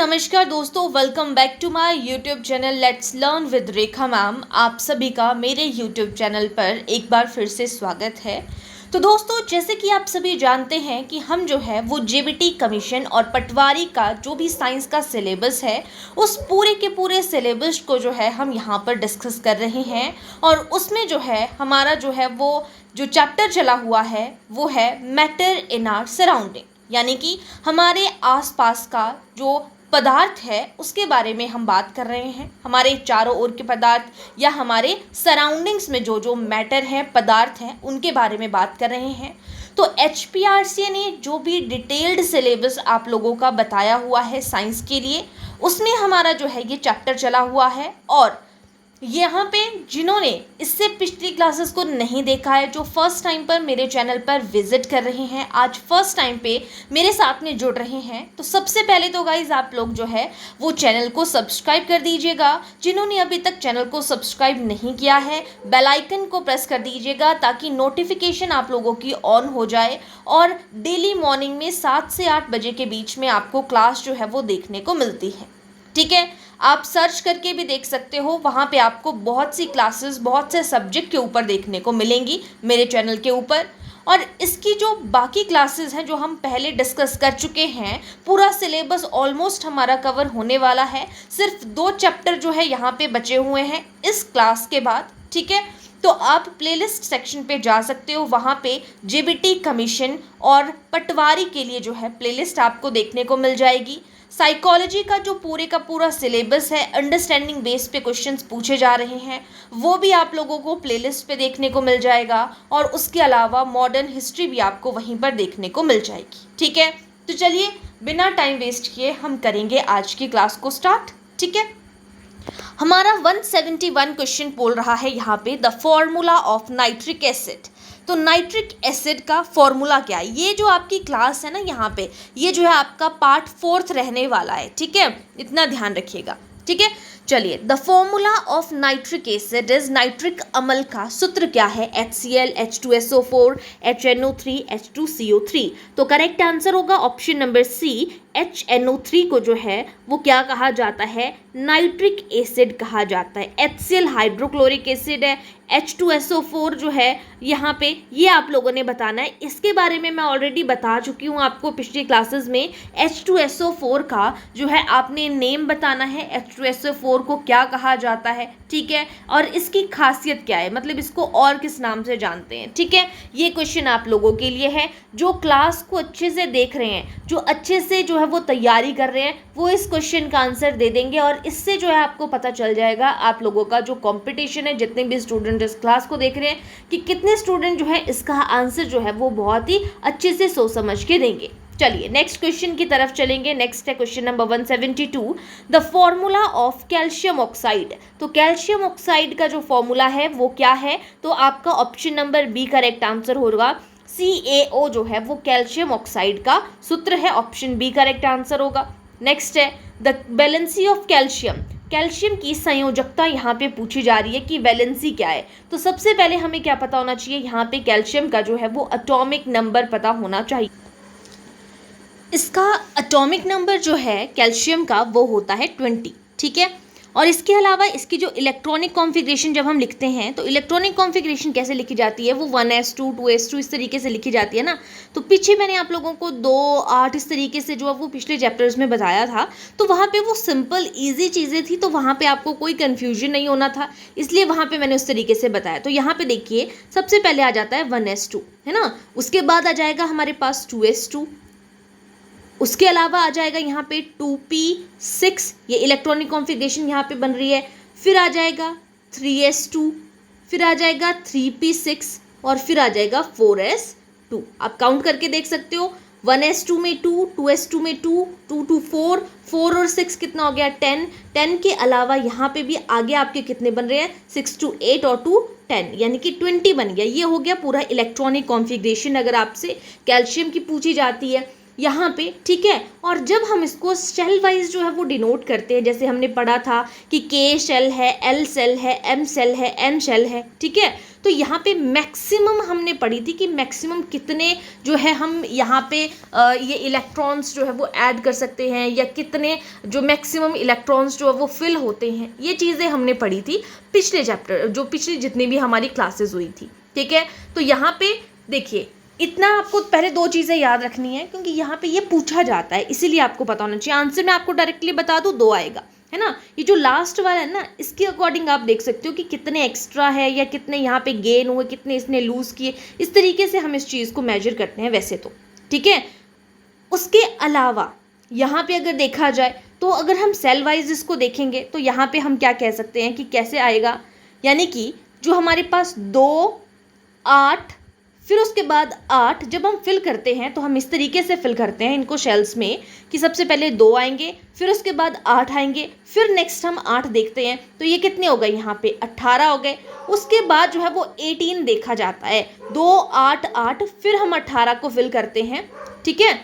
नमस्कार दोस्तों, welcome back to my YouTube channel let's learn with Rekha ma'am. आप सभी का मेरे यूट्यूब चैनल पर एक बार फिर से स्वागत है। तो दोस्तों, जैसे कि आप सभी जानते हैं कि हम जो है वो जेबीटी कमीशन और पटवारी का जो भी साइंस का सिलेबस है उस पूरे के पूरे सिलेबस को जो है हम यहाँ पर डिस्कस कर रहे हैं। और उसमें जो है हमारा जो है वो जो चैप्टर चला हुआ है वो है मैटर इन आवर सराउंडिंग, यानी कि हमारे आसपास का जो पदार्थ है उसके बारे में हम बात कर रहे हैं। हमारे चारों ओर के पदार्थ या हमारे सराउंडिंग्स में जो जो मैटर हैं, पदार्थ हैं, उनके बारे में बात कर रहे हैं। तो एचपीआरसी ने जो भी डिटेल्ड सिलेबस आप लोगों का बताया हुआ है साइंस के लिए, उसमें हमारा जो है ये चैप्टर चला हुआ है। और यहाँ पे जिन्होंने इससे पिछली क्लासेस को नहीं देखा है, जो फर्स्ट टाइम पर मेरे चैनल पर विजिट कर रहे हैं, आज फर्स्ट टाइम पे मेरे साथ में जुड़ रहे हैं, तो सबसे पहले तो गाइज आप लोग जो है वो चैनल को सब्सक्राइब कर दीजिएगा। जिन्होंने अभी तक चैनल को सब्सक्राइब नहीं किया है, बेल आइकन को प्रेस कर दीजिएगा ताकि नोटिफिकेशन आप लोगों की ऑन हो जाए और डेली मॉर्निंग में 7 से 8 बजे के बीच में आपको क्लास जो है वो देखने को मिलती है। ठीक है, आप सर्च करके भी देख सकते हो, वहाँ पे आपको बहुत सी क्लासेस बहुत से सब्जेक्ट के ऊपर देखने को मिलेंगी मेरे चैनल के ऊपर। और इसकी जो बाकी क्लासेस हैं जो हम पहले डिस्कस कर चुके हैं, पूरा सिलेबस ऑलमोस्ट हमारा कवर होने वाला है। सिर्फ 2 चैप्टर जो है यहाँ पे बचे हुए हैं इस क्लास के बाद। ठीक है, तो आप प्लेलिस्ट सेक्शन पे जा सकते हो, वहाँ पे जेबीटी कमीशन और पटवारी के लिए जो है प्लेलिस्ट आपको देखने को मिल जाएगी। साइकोलॉजी का जो पूरे का पूरा सिलेबस है, अंडरस्टैंडिंग बेस पे क्वेश्चंस पूछे जा रहे हैं, वो भी आप लोगों को प्लेलिस्ट पे देखने को मिल जाएगा। और उसके अलावा मॉडर्न हिस्ट्री भी आपको वहीं पर देखने को मिल जाएगी। ठीक है, तो चलिए बिना टाइम वेस्ट किए हम करेंगे आज की क्लास को स्टार्ट। ठीक है, हमारा 171 क्वेश्चन बोल रहा है यहाँ पे the formula of nitric acid. तो नाइट्रिक एसिड का फॉर्मूला क्या है? ये जो आपकी क्लास है ना यहाँ पे, ये जो है आपका पार्ट 4 रहने वाला है। ठीक है, इतना ध्यान रखिएगा। ठीक है, चलिए the formula of nitric acid is, nitric अम्ल का सूत्र क्या है? HCl, H2SO4, HNO3, H2CO3। तो करेक्ट आंसर होगा ऑप्शन नंबर सी, HNO3 को जो है वो क्या कहा जाता है? नाइट्रिक एसिड कहा जाता है। HCl हाइड्रोक्लोरिक एसिड है, H2SO4 जो है यहाँ पे ये आप लोगों ने बताना है। इसके बारे में मैं ऑलरेडी बता चुकी हूँ आपको पिछली क्लासेस में। H2SO4 का जो है आपने नेम बताना है, H2SO4 को क्या कहा जाता है। ठीक है, और इसकी खासियत क्या है, मतलब इसको और किस नाम से जानते हैं। ठीक है, ये क्वेश्चन आप लोगों के लिए है। जो क्लास को अच्छे से देख रहे हैं, जो अच्छे से जो है वो तैयारी कर रहे हैं, वो इस क्वेश्चन का आंसर दे देंगे। और इससे जो है आपको पता चल जाएगा आप लोगों का जो कंपटीशन है, जितने भी स्टूडेंट इस क्लास को देख रहे हैं, कि कितने स्टूडेंट जो है इसका आंसर जो है वो बहुत ही अच्छे से सोच समझ के देंगे। चलिए नेक्स्ट क्वेश्चन की तरफ चलेंगे। नेक्स्ट है question number 172, the formula of calcium oxide. तो कैल्शियम ऑक्साइड का जो फॉर्मूला है वो क्या है? तो आपका option number B correct answer होगा। CaO जो है वो कैल्शियम ऑक्साइड का सूत्र है, ऑप्शन बी करेक्ट आंसर होगा। नेक्स्ट है the valency of calcium. Calcium की संयोजकता यहाँ पे पूछी जा रही है कि वैलेंसी क्या है। तो सबसे पहले हमें क्या पता होना चाहिए? यहाँ पे कैल्शियम का जो है वो एटॉमिक नंबर पता होना चाहिए। इसका एटॉमिक नंबर जो है कैल्शियम का वो होता है 20। ठीक है, और इसके अलावा इसकी जो इलेक्ट्रॉनिक कॉन्फ़िगरेशन जब हम लिखते हैं तो इलेक्ट्रॉनिक कॉन्फ़िगरेशन कैसे लिखी जाती है? वो 1s2 2s2 इस तरीके से लिखी जाती है ना। तो पीछे मैंने आप लोगों को 2 8 इस तरीके से जो है वो पिछले चैप्टर्स में बताया था, तो वहाँ पे वो सिंपल ईजी चीज़ें थी, तो वहाँ पे आपको कोई कन्फ्यूजन नहीं होना था, इसलिए वहाँ पे मैंने उस तरीके से बताया। तो यहाँ पे देखिए सबसे पहले आ जाता है 1s2, है ना। उसके बाद आ जाएगा हमारे पास 2s2, उसके अलावा आ जाएगा यहाँ पे 2p6, ये इलेक्ट्रॉनिक कॉन्फ़िगरेशन यहाँ पे बन रही है। फिर आ जाएगा 3s2, फिर आ जाएगा 3p6 और फिर आ जाएगा 4s2। आप काउंट करके देख सकते हो, 1s2 में 2, 2s2 में 2, 2 2 4, 4 और 6 कितना हो गया? 10। 10 के अलावा यहाँ पे भी आगे आपके कितने बन रहे हैं? 6 2 8 और 2 10, यानी कि 20 बन गया। ये हो गया पूरा इलेक्ट्रॉनिक कॉन्फ़िगरेशन अगर आपसे कैल्शियम की पूछी जाती है। यहाँ पे, ठीक है। और जब हम इसको सेल वाइज जो है वो डिनोट करते हैं, जैसे हमने पढ़ा था कि के शेल है, एल सेल है, एम सेल है, एन शेल है, ठीक है। तो यहाँ पे मैक्सिमम हमने पढ़ी थी कि मैक्सिमम कितने जो है हम यहाँ पे ये इलेक्ट्रॉन्स जो है वो ऐड कर सकते हैं, या कितने जो मैक्सिमम इलेक्ट्रॉन्स जो है वो फिल होते हैं, ये चीज़ें हमने पढ़ी थी पिछले चैप्टर, जो पिछली जितनी भी हमारी क्लासेस हुई थी, ठीक है। तो यहाँ पे देखिए, इतना आपको पहले दो चीज़ें याद रखनी है, क्योंकि यहाँ पे ये पूछा जाता है, इसीलिए आपको पता होना चाहिए। आंसर मैं आपको डायरेक्टली बता दूँ, 2 आएगा, है ना। ये जो लास्ट वाला है ना, इसके अकॉर्डिंग आप देख सकते हो कि कितने एक्स्ट्रा है या कितने यहाँ पे गेन हुए, कितने इसने लूज़ किए, इस तरीके से हम इस चीज़ को मेजर करते हैं वैसे तो, ठीक है। उसके अलावा यहाँ पे अगर देखा जाए तो अगर हम सेल वाइज इसको देखेंगे तो यहाँ पे हम क्या कह सकते हैं कि कैसे आएगा, यानी कि जो हमारे पास 2, 8, फिर उसके बाद 8 जब हम फिल करते हैं तो हम इस तरीके से फिल करते हैं इनको शेल्स में कि सबसे पहले 2 आएंगे, फिर उसके बाद 8 आएंगे, फिर नेक्स्ट हम 8 देखते हैं, तो ये कितने हो गए, यहाँ पे 18 हो गए। उसके बाद जो है वो 18 देखा जाता है, 2, 8, 8, फिर हम 18 को फिल करते हैं, ठीक है।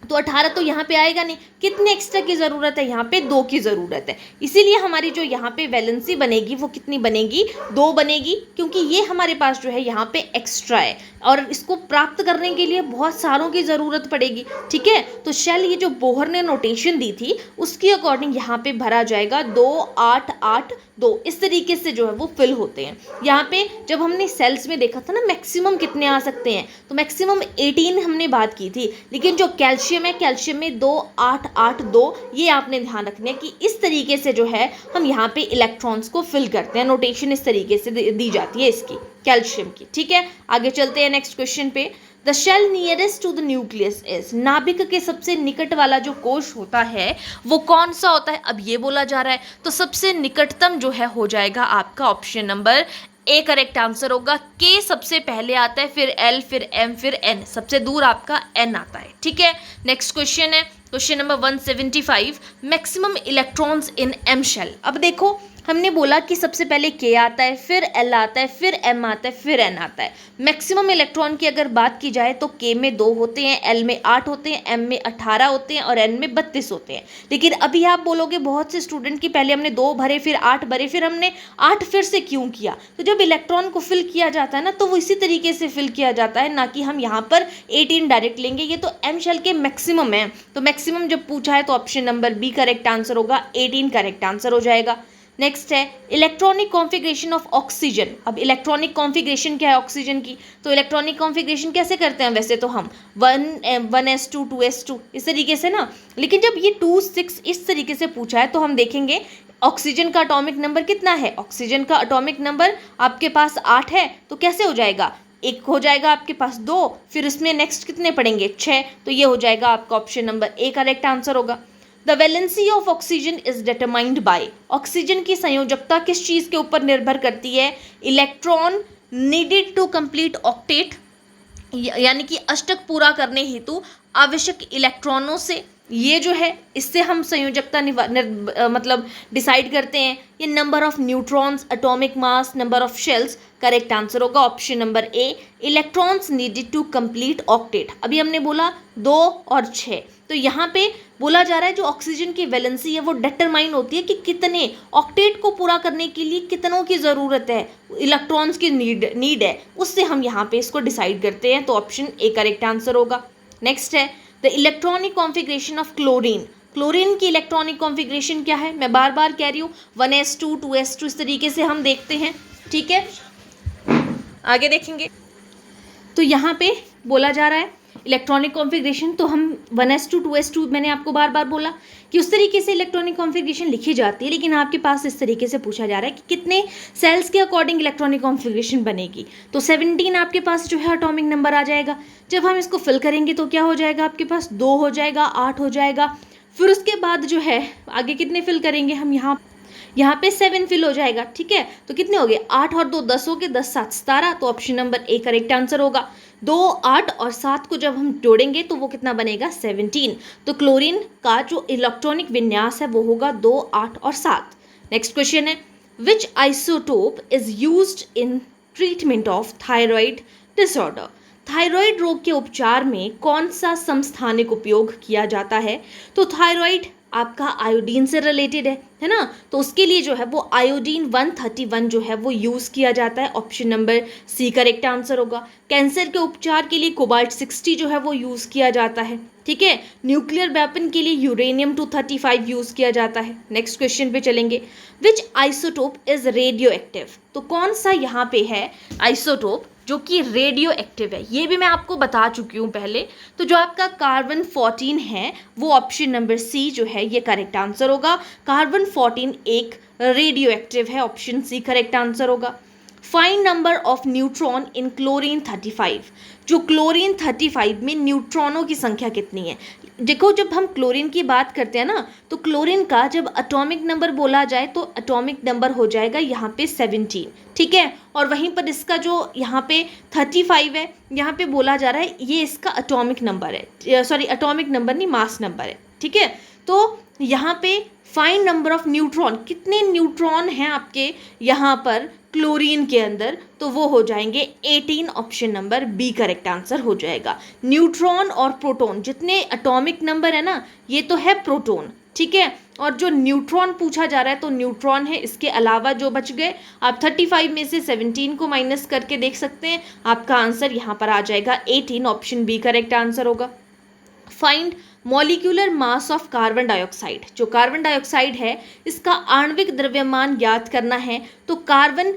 तो 18 तो यहाँ पे आएगा नहीं, कितने एक्स्ट्रा की ज़रूरत है, यहाँ पे 2 की ज़रूरत है। इसीलिए हमारी जो यहाँ पे वैलेंसी बनेगी वो कितनी बनेगी, 2 बनेगी, क्योंकि ये हमारे पास जो है यहाँ पे एक्स्ट्रा है और इसको प्राप्त करने के लिए बहुत सारों की ज़रूरत पड़ेगी, ठीक है। तो शेल ये जो बोहर ने नोटेशन दी थी उसके अकॉर्डिंग यहाँ पे भरा जाएगा 2, 8, 8, 2, इस तरीके से जो है वो फिल होते हैं। यहाँ पे जब हमने सेल्स में देखा था ना मैक्सिमम कितने आ सकते हैं, तो मैक्सिमम 18 हमने बात की थी, लेकिन जो कैल्शियम है, कैल्शियम में 2, 8, 8, 2, ये आपने ध्यान रखना है कि इस तरीके से जो है हम यहाँ पे इलेक्ट्रॉन्स को फिल करते हैं, नोटेशन इस तरीके से दी जाती है इसकी कैल्शियम की, ठीक है। आगे चलते हैं नेक्स्ट क्वेश्चन पे। The shell nearest to the nucleus is, नाभिक के सबसे निकट वाला जो कोश होता है वो कौन सा होता है, अब ये बोला जा रहा है, तो सबसे निकटतम जो है हो जाएगा आपका option number A correct answer होगा। के सबसे पहले आता है, फिर एल, फिर एम, फिर एन, सबसे दूर आपका एन आता है, ठीक है। नेक्स्ट क्वेश्चन है question number 175, maximum electrons in M shell. अब देखो हमने बोला कि सबसे पहले के आता है, फिर एल आता है, फिर एम आता है, फिर एन आता है। मैक्सिमम इलेक्ट्रॉन की अगर बात की जाए तो के में 2 होते हैं, एल में 8 होते हैं, एम में 18 होते हैं और एन में 32 होते हैं। लेकिन अभी आप बोलोगे बहुत से स्टूडेंट की पहले हमने 2 भरे, फिर 8 भरे, फिर हमने 8 फिर से क्यों किया, तो जब इलेक्ट्रॉन को फिल किया जाता है ना तो वो इसी तरीके से फिल किया जाता है, ना कि हम यहाँ पर 18 डायरेक्ट लेंगे। ये तो एम शेल के मैक्सिमम है, तो मैक्सिमम जब पूछा है तो option number B correct answer होगा, 18 करेक्ट आंसर हो जाएगा। नेक्स्ट है इलेक्ट्रॉनिक कॉन्फ़िगरेशन ऑफ ऑक्सीजन। अब इलेक्ट्रॉनिक कॉन्फ़िगरेशन क्या है ऑक्सीजन की, तो इलेक्ट्रॉनिक कॉन्फ़िगरेशन कैसे करते हैं, वैसे तो हम 1s2 2s2 इस तरीके से ना, लेकिन जब ये 2 6 इस तरीके से पूछा है तो हम देखेंगे ऑक्सीजन का एटॉमिक नंबर कितना है। ऑक्सीजन का एटॉमिक नंबर आपके पास 8 है, तो कैसे हो जाएगा, एक हो जाएगा आपके पास 2, फिर इसमें नेक्स्ट कितने पड़ेंगे 6, तो ये हो जाएगा आपका option number A correct answer होगा। The valency of oxygen is determined by, oxygen की संयोजकता किस चीज़ के ऊपर निर्भर करती है, electron needed to complete octet, यानी कि अष्टक पूरा करने हेतु आवश्यक इलेक्ट्रॉनों से, ये जो है इससे हम संयोजकता मतलब डिसाइड करते हैं। ये number of neutrons, atomic mass, number of shells, correct answer होगा option number A, electrons needed to complete octet. अभी हमने बोला 2 और 6, तो यहाँ पे बोला जा रहा है जो ऑक्सीजन की वैलेंसी है वो डिटरमाइन होती है कि कितने ऑक्टेट को पूरा करने के लिए कितनों की ज़रूरत है, इलेक्ट्रॉन्स की नीड है, उससे हम यहाँ पे इसको डिसाइड करते हैं, तो ऑप्शन ए करेक्ट आंसर होगा। नेक्स्ट है the electronic configuration of chlorine. Chlorine की इलेक्ट्रॉनिक कॉन्फ़िगरेशन क्या है, मैं बार बार कह रही हूँ 1s2 2s2 इस तरीके से हम देखते हैं, ठीक है। आगे देखेंगे तो यहाँ पे बोला जा रहा है इलेक्ट्रॉनिक कॉन्फ़िगरेशन, तो हम 1s2 2s2 मैंने आपको बार बार बोला कि उस तरीके से इलेक्ट्रॉनिक कॉन्फ़िगरेशन लिखी जाती है, लेकिन आपके पास इस तरीके से पूछा जा रहा है कि कितने सेल्स के अकॉर्डिंग इलेक्ट्रॉनिक कॉन्फ़िगरेशन बनेगी, तो 17 आपके पास जो है एटॉमिक नंबर आ जाएगा। जब हम इसको फिल करेंगे तो क्या हो जाएगा, आपके पास 2 हो जाएगा, 8 हो जाएगा, फिर उसके बाद जो है आगे कितने फिल करेंगे हम, यहाँ पे 7 फिल हो जाएगा, ठीक है। तो कितने हो गए, 8 और 2 10 हो गए, 10 7 17, तो option number A correct answer होगा। 2 8 और 7 को जब हम जोड़ेंगे तो वो कितना बनेगा 17, तो क्लोरीन का जो इलेक्ट्रॉनिक विन्यास है वो होगा 2 8 और 7। नेक्स्ट क्वेश्चन है which isotope is used in treatment of thyroid disorder. Thyroid रोग के उपचार में कौन सा समस्थानिक उपयोग किया जाता है? तो थायराइड आपका आयोडीन से रिलेटेड है ना, तो उसके लिए जो है वो आयोडीन 131 जो है वो यूज़ किया जाता है। Option number C correct answer होगा। कैंसर के उपचार के लिए कोबाल्ट 60 जो है वो यूज़ किया जाता है। ठीक है, न्यूक्लियर वेपन के लिए यूरेनियम 235 यूज़ किया जाता है। नेक्स्ट क्वेश्चन पे चलेंगे। विच आइसोटोप इज रेडियो एक्टिव? तो कौन सा यहाँ पे है आइसोटोप जो कि रेडियो एक्टिव है? ये भी मैं आपको बता चुकी हूँ पहले। तो जो आपका कार्बन 14 है वो ऑप्शन नंबर सी जो है ये करेक्ट आंसर होगा। कार्बन 14 एक रेडियो एक्टिव है, ऑप्शन सी करेक्ट आंसर होगा। Find number of neutron in chlorine 35। जो क्लोरीन 35 में न्यूट्रॉनों की संख्या कितनी है? देखो, जब हम क्लोरीन की बात करते हैं ना, तो क्लोरीन का जब एटॉमिक नंबर बोला जाए तो एटॉमिक नंबर हो जाएगा यहाँ पे 17। ठीक है, और वहीं पर इसका जो यहाँ पे 35 है, यहाँ पे बोला जा रहा है ये इसका एटॉमिक नंबर है, सॉरी एटॉमिक नंबर नहीं, मास नंबर है। ठीक है, तो यहाँ पे फाइंड नंबर ऑफ न्यूट्रॉन, कितने न्यूट्रॉन हैं आपके यहाँ पर क्लोरीन के अंदर? तो वो हो जाएंगे 18, option number B correct answer हो जाएगा। न्यूट्रॉन और प्रोटॉन जितने एटॉमिक नंबर है ना, ये तो है प्रोटॉन। ठीक है, और जो न्यूट्रॉन पूछा जा रहा है तो न्यूट्रॉन है। इसके अलावा जो बच गए, आप 35 में से 17 को माइनस करके देख सकते हैं, आपका आंसर यहाँ पर आ जाएगा 18, ऑप्शन बी करेक्ट आंसर होगा। Find molecular mass of carbon dioxide. जो कार्बन डाइऑक्साइड है इसका आणविक द्रव्यमान ज्ञात करना है। तो कार्बन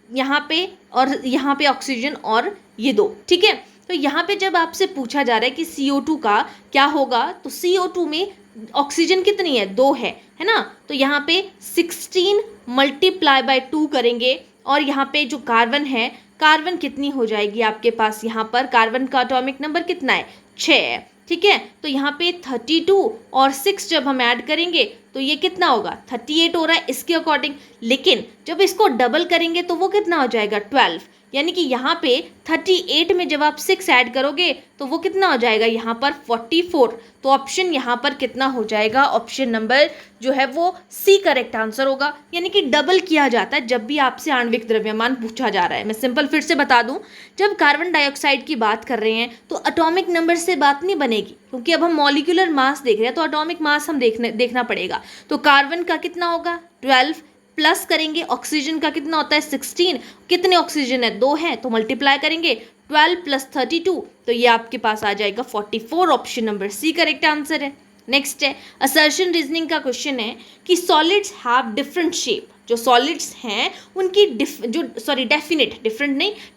यहाँ पे और यहाँ पे ऑक्सीजन और ये दो। ठीक है, तो यहाँ पे जब आपसे पूछा जा रहा है कि CO2 का क्या होगा, तो CO2 में ऑक्सीजन कितनी है? 2 है ना, तो यहाँ पे 16 मल्टीप्लाई बाय 2 करेंगे और यहाँ पे जो कार्बन है, कार्बन कितनी हो जाएगी आपके पास? यहाँ पर कार्बन का एटॉमिक नंबर कितना है? 6 है। ठीक है, तो यहाँ पे 32 और 6 जब हम ऐड करेंगे तो ये कितना होगा? 38 हो रहा है इसके अकॉर्डिंग। लेकिन जब इसको डबल करेंगे तो वो कितना हो जाएगा? 12। यानी कि यहाँ पे 38 में जब आप 6 ऐड करोगे तो वो कितना हो जाएगा? यहाँ पर 44। तो ऑप्शन यहाँ पर कितना हो जाएगा? ऑप्शन नंबर जो है वो सी करेक्ट आंसर होगा। यानी कि डबल किया जाता है जब भी आपसे आणविक द्रव्यमान पूछा जा रहा है। मैं सिंपल फिर से बता दूं, जब कार्बन डाइऑक्साइड की बात कर रहे हैं तो एटॉमिक नंबर से बात नहीं बनेगी, क्योंकि अब हम मॉलिक्यूलर मास देख रहे हैं तो एटॉमिक मास हम देखना पड़ेगा। तो कार्बन का कितना होगा? 12 प्लस करेंगे, ऑक्सीजन का कितना होता है? 16। कितने ऑक्सीजन है? 2 है, तो मल्टीप्लाई करेंगे 12 प्लस 32, तो ये आपके पास आ जाएगा 44, option number C correct answer है। नेक्स्ट है असर्शन रीजनिंग का क्वेश्चन है कि सॉलिड्स हैव डिफरेंट शेप। जो सॉलिड्स हैं उनकी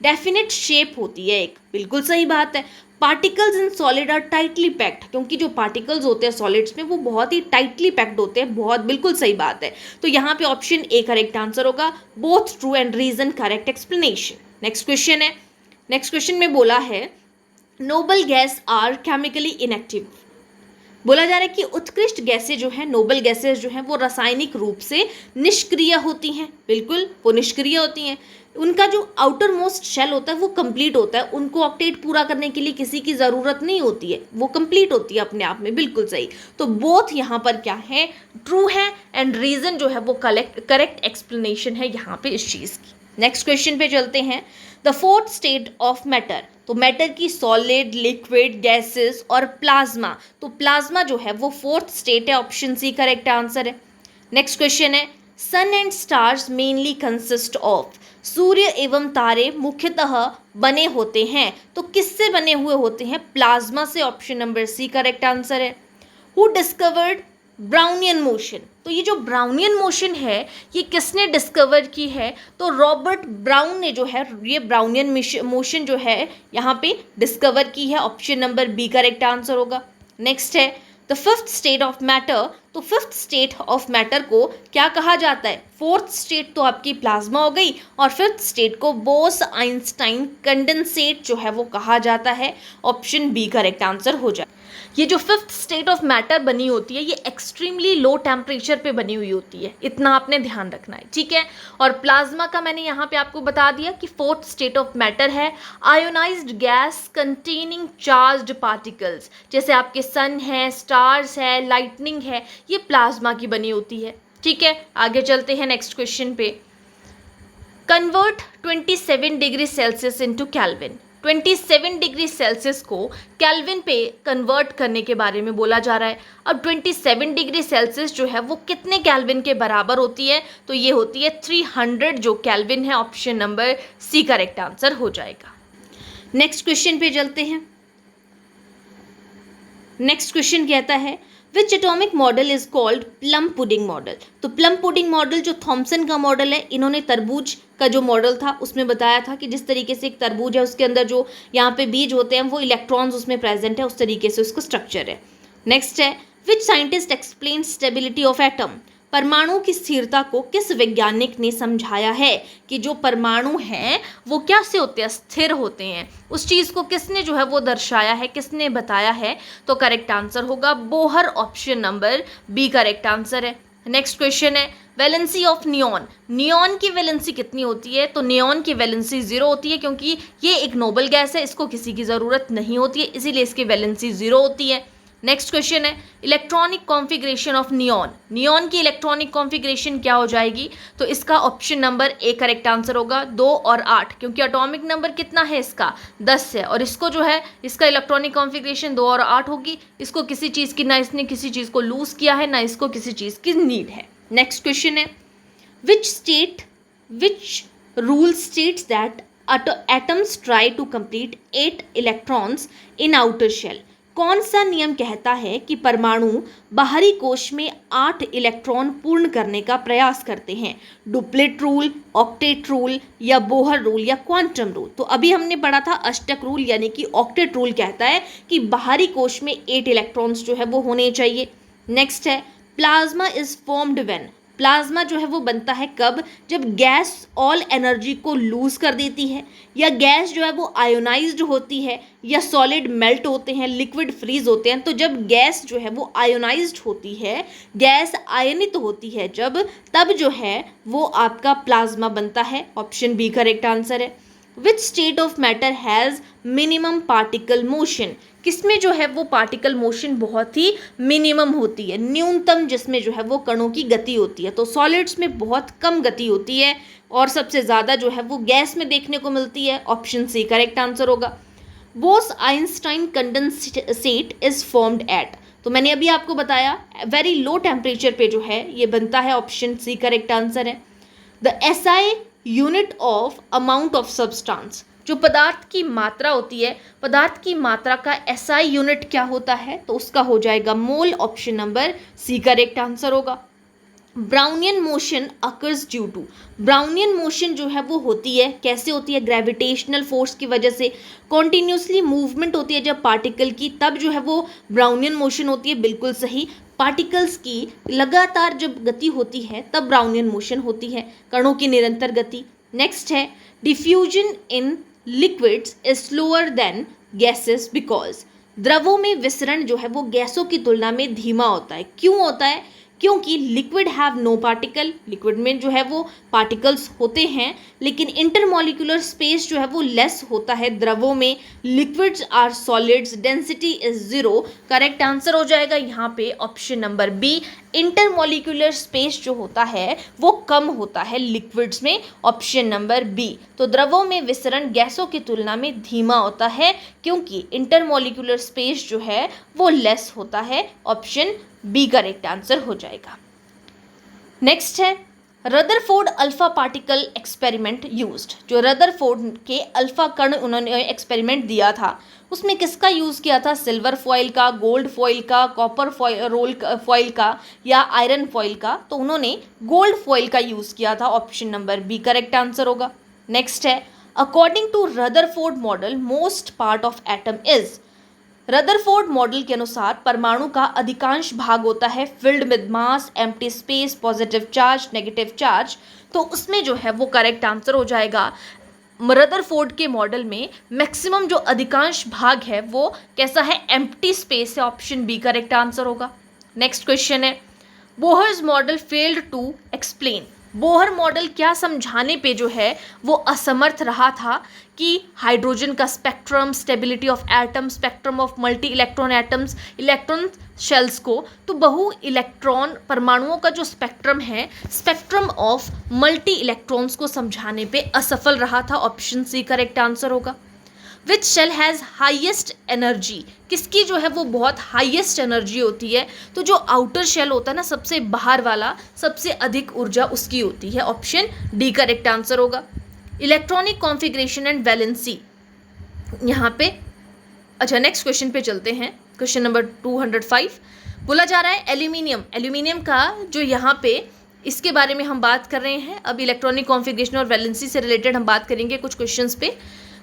डेफिनेट शेप होती है एक। बिल्कुल सही बात है। Particles in solid are tightly packed, क्योंकि जो पार्टिकल्स होते हैं सॉलिड्स में वो बहुत ही टाइटली पैक्ड होते हैं। बहुत बिल्कुल सही बात है। तो यहाँ पे ऑप्शन ए करेक्ट आंसर होगा। Both true and reason correct explanation. Next question है, नेक्स्ट क्वेश्चन में बोला है noble gas are chemically inactive. बोला जा रहा है कि उत्कृष्ट गैसें जो हैं, नोबल गैसेस जो हैं वो रासायनिक रूप से निष्क्रिय होती हैं। बिल्कुल, वो निष्क्रिय होती हैं। उनका जो आउटर मोस्ट शेल होता है वो कंप्लीट होता है, उनको ऑक्टेट पूरा करने के लिए किसी की ज़रूरत नहीं होती है, वो कंप्लीट होती है अपने आप में। बिल्कुल सही। तो बोथ यहाँ पर क्या है? ट्रू है, एंड रीज़न जो है वो करेक्ट एक्सप्लेनेशन है यहाँ पे इस चीज़ की। नेक्स्ट क्वेश्चन पे चलते हैं। The fourth state of matter. तो मैटर की सॉलिड, लिक्विड, गैसेस और प्लाज्मा। तो प्लाज्मा जो है वो फोर्थ स्टेट है, ऑप्शन सी करेक्ट आंसर है। नेक्स्ट क्वेश्चन है sun and stars mainly consist of. सूर्य एवं तारे मुख्यतः बने होते हैं, तो किससे बने हुए होते हैं? प्लाज्मा से, option number C correct answer है। Who discovered Brownian motion. तो ये जो ब्राउनियन मोशन है ये किसने डिस्कवर की है? तो रॉबर्ट ब्राउन ने जो है ये ब्राउनियन मोशन जो है यहाँ पे डिस्कवर की है, option number B correct answer होगा। नेक्स्ट है the fifth state of matter. तो फिफ्थ स्टेट ऑफ मैटर को क्या कहा जाता है? फोर्थ स्टेट तो आपकी प्लाज्मा हो गई, और फिफ्थ स्टेट को बोस आइंस्टाइन कंडेंसेट जो है वो कहा जाता है, ऑप्शन बी करेक्ट आंसर हो जाए। ये जो फिफ्थ स्टेट ऑफ मैटर बनी होती है ये एक्सट्रीमली लो टेम्परेचर पे बनी हुई होती है, इतना आपने ध्यान रखना है। ठीक है, और प्लाज्मा का मैंने यहाँ पे आपको बता दिया कि फोर्थ स्टेट ऑफ मैटर है ionised gas containing charged particles. जैसे आपके सन है, स्टार्स है, लाइटनिंग है, ये प्लाज्मा की बनी होती है। ठीक है, आगे चलते हैं नेक्स्ट क्वेश्चन पे। Convert 27 degree Celsius into kelvin. 27 degree Celsius को केल्विन पे कन्वर्ट करने के बारे में बोला जा रहा है। अब 27 डिग्री सेल्सियस जो है वो कितने केल्विन के बराबर होती है, तो ये होती है 300 जो केल्विन है। Option number C correct answer हो जाएगा। नेक्स्ट क्वेश्चन पे चलते हैं। नेक्स्ट क्वेश्चन कहता है which atomic model is called plum pudding model. तो प्लम पुडिंग मॉडल जो थॉमसन का मॉडल है, इन्होंने तरबूज का जो मॉडल था उसमें बताया था कि जिस तरीके से एक तरबूज है उसके अंदर जो यहाँ पे बीज होते हैं वो इलेक्ट्रॉन्स उसमें प्रेजेंट है, उस तरीके से उसका स्ट्रक्चर है। नेक्स्ट है which scientist explain stability of atom. परमाणु की स्थिरता को किस वैज्ञानिक ने समझाया है कि जो परमाणु हैं वो क्या से होते हैं, स्थिर होते हैं। उस चीज़ को किसने जो है वो दर्शाया है, किसने बताया है, तो करेक्ट आंसर होगा Bohr. Option number B correct answer है। नेक्स्ट क्वेश्चन है वैलेंसी ऑफ नियॉन। नियॉन की वैलेंसी कितनी होती है, तो नियॉन की वैलेंसी 0 होती है, क्योंकि ये एक नोबल गैस है, इसको किसी की ज़रूरत नहीं होती है, इसीलिए इसकी वैलेंसी 0 होती है। नेक्स्ट क्वेश्चन है electronic configuration of neon. Neon की इलेक्ट्रॉनिक कॉन्फ़िगरेशन क्या हो जाएगी, तो इसका option number A correct answer होगा 2 और 8, क्योंकि एटॉमिक नंबर कितना है इसका 10 है, और इसको जो है इसका इलेक्ट्रॉनिक कॉन्फ़िगरेशन 2 और 8 होगी। इसको किसी चीज़ की, ना इसने किसी चीज़ को लूज़ किया है, ना इसको किसी चीज़ की नीड है। नेक्स्ट क्वेश्चन है which rule states that atoms try to complete 8 electrons in outer shell। कौन सा नियम कहता है कि परमाणु बाहरी कोश में 8 इलेक्ट्रॉन पूर्ण करने का प्रयास करते हैं। डुप्लेट रूल, ऑक्टेट रूल, या बोहर रूल, या क्वांटम रूल। तो अभी हमने पढ़ा था अष्टक रूल, यानी कि ऑक्टेट रूल कहता है कि बाहरी कोश में 8 इलेक्ट्रॉन्स जो है वो होने चाहिए। नेक्स्ट है plasma is formed when. Plasma जो है वो बनता है कब, जब गैस ऑल एनर्जी को लूज कर देती है, या गैस जो है वो आयोनाइज्ड होती है, या सॉलिड मेल्ट होते हैं, लिक्विड फ्रीज होते हैं। तो जब गैस जो है वो आयोनाइज्ड होती है, गैस आयनित होती है जब, तब जो है वो आपका प्लाज्मा बनता है। ऑप्शन बी करेक्ट आंसर है। Which state of matter has minimum particle motion. किसमें जो है वो पार्टिकल मोशन बहुत ही मिनिमम होती है, न्यूनतम जिसमें जो है वो कणों की गति होती है। तो सॉलिड्स में बहुत कम गति होती है, और सबसे ज़्यादा जो है वो गैस में देखने को मिलती है। ऑप्शन सी करेक्ट आंसर होगा। Bose Einstein condensate is formed at. तो मैंने अभी आपको बताया वेरी लो टेम्परेचर पे जो है ये बनता है। ऑप्शन सी करेक्ट आंसर है। The SI unit of amount of substance. जो पदार्थ की मात्रा होती है, पदार्थ की मात्रा का एसआई यूनिट क्या होता है, तो उसका हो जाएगा mole. Option number C correct answer होगा। Brownian motion occurs due to. Brownian motion जो है वो होती है, कैसे होती है, ग्रेविटेशनल फोर्स की वजह से। कॉन्टिन्यूसली मूवमेंट होती है जब पार्टिकल की, तब जो है वो ब्राउनियन मोशन होती है। बिल्कुल सही। पार्टिकल्स की लगातार जब गति होती है तब ब्राउनियन मोशन होती है, कणों की निरंतर गति। नेक्स्ट है diffusion in liquids is slower than gases because. द्रवों में विसरण जो है वो गैसों की तुलना में धीमा होता है। क्यों होता है, क्योंकि liquid have no particle. Liquid में जो है वो पार्टिकल्स होते हैं, लेकिन इंटरमॉलिक्यूलर स्पेस जो है वो लेस होता है द्रवों में। Liquids are solids, density is 0। Correct answer हो जाएगा यहाँ पे option number B. Intermolecular space जो होता है वो कम होता है लिक्विड्स में। Option number B. तो द्रवों में विसरण गैसों की तुलना में धीमा होता है, क्योंकि इंटरमॉलिक्यूलर स्पेस जो है वो लेस होता है। ऑप्शन बी करेक्ट आंसर हो जाएगा। नेक्स्ट है Rutherford alpha particle experiment used. जो रदरफोर्ड के अल्फा कण उन्होंने एक्सपेरिमेंट दिया था, उसमें किसका यूज़ किया था, सिल्वर फॉइल का, गोल्ड फॉइल का, कॉपर फॉइल का, या आयरन फॉइल का। तो उन्होंने गोल्ड फॉइल का यूज़ किया था। Option number B correct answer होगा। नेक्स्ट है according to Rutherford model most part of atom is. Rutherford model के अनुसार परमाणु का अधिकांश भाग होता है filled with mass, empty space, positive charge, negative charge. तो उसमें जो है वो करेक्ट आंसर हो जाएगा रदरफोर्ड के मॉडल में मैक्सिमम जो अधिकांश भाग है वो कैसा है, एम्प्टी स्पेस है। ऑप्शन बी करेक्ट आंसर होगा। नेक्स्ट क्वेश्चन है Bohr's model failed to explain. Bohr model क्या समझाने पे जो है वो असमर्थ रहा था कि हाइड्रोजन का spectrum, stability of atom, spectrum of multi electron atoms, electron shells को। तो बहु इलेक्ट्रॉन परमाणुओं का जो स्पेक्ट्रम है, स्पेक्ट्रम ऑफ मल्टी इलेक्ट्रॉन्स को समझाने पे असफल रहा था। ऑप्शन सी करेक्ट आंसर होगा। विच शेल हैज़ हाईएस्ट एनर्जी, किसकी जो है वो बहुत हाईएस्ट एनर्जी होती है, तो जो आउटर शेल होता है ना, सबसे बाहर वाला, सबसे अधिक ऊर्जा उसकी होती है। ऑप्शन डी करेक्ट आंसर होगा। इलेक्ट्रॉनिक कॉन्फ़िगरेशन एंड वैलेंसी, यहाँ पे अच्छा नेक्स्ट क्वेश्चन पे चलते हैं। क्वेश्चन नंबर 205 बोला जा रहा है एल्यूमिनियम, एल्यूमिनियम का जो यहाँ पे इसके बारे में हम बात कर रहे हैं। अब इलेक्ट्रॉनिक कॉन्फ़िगरेशन और वैलेंसी से रिलेटेड हम बात करेंगे कुछ क्वेश्चंस पे।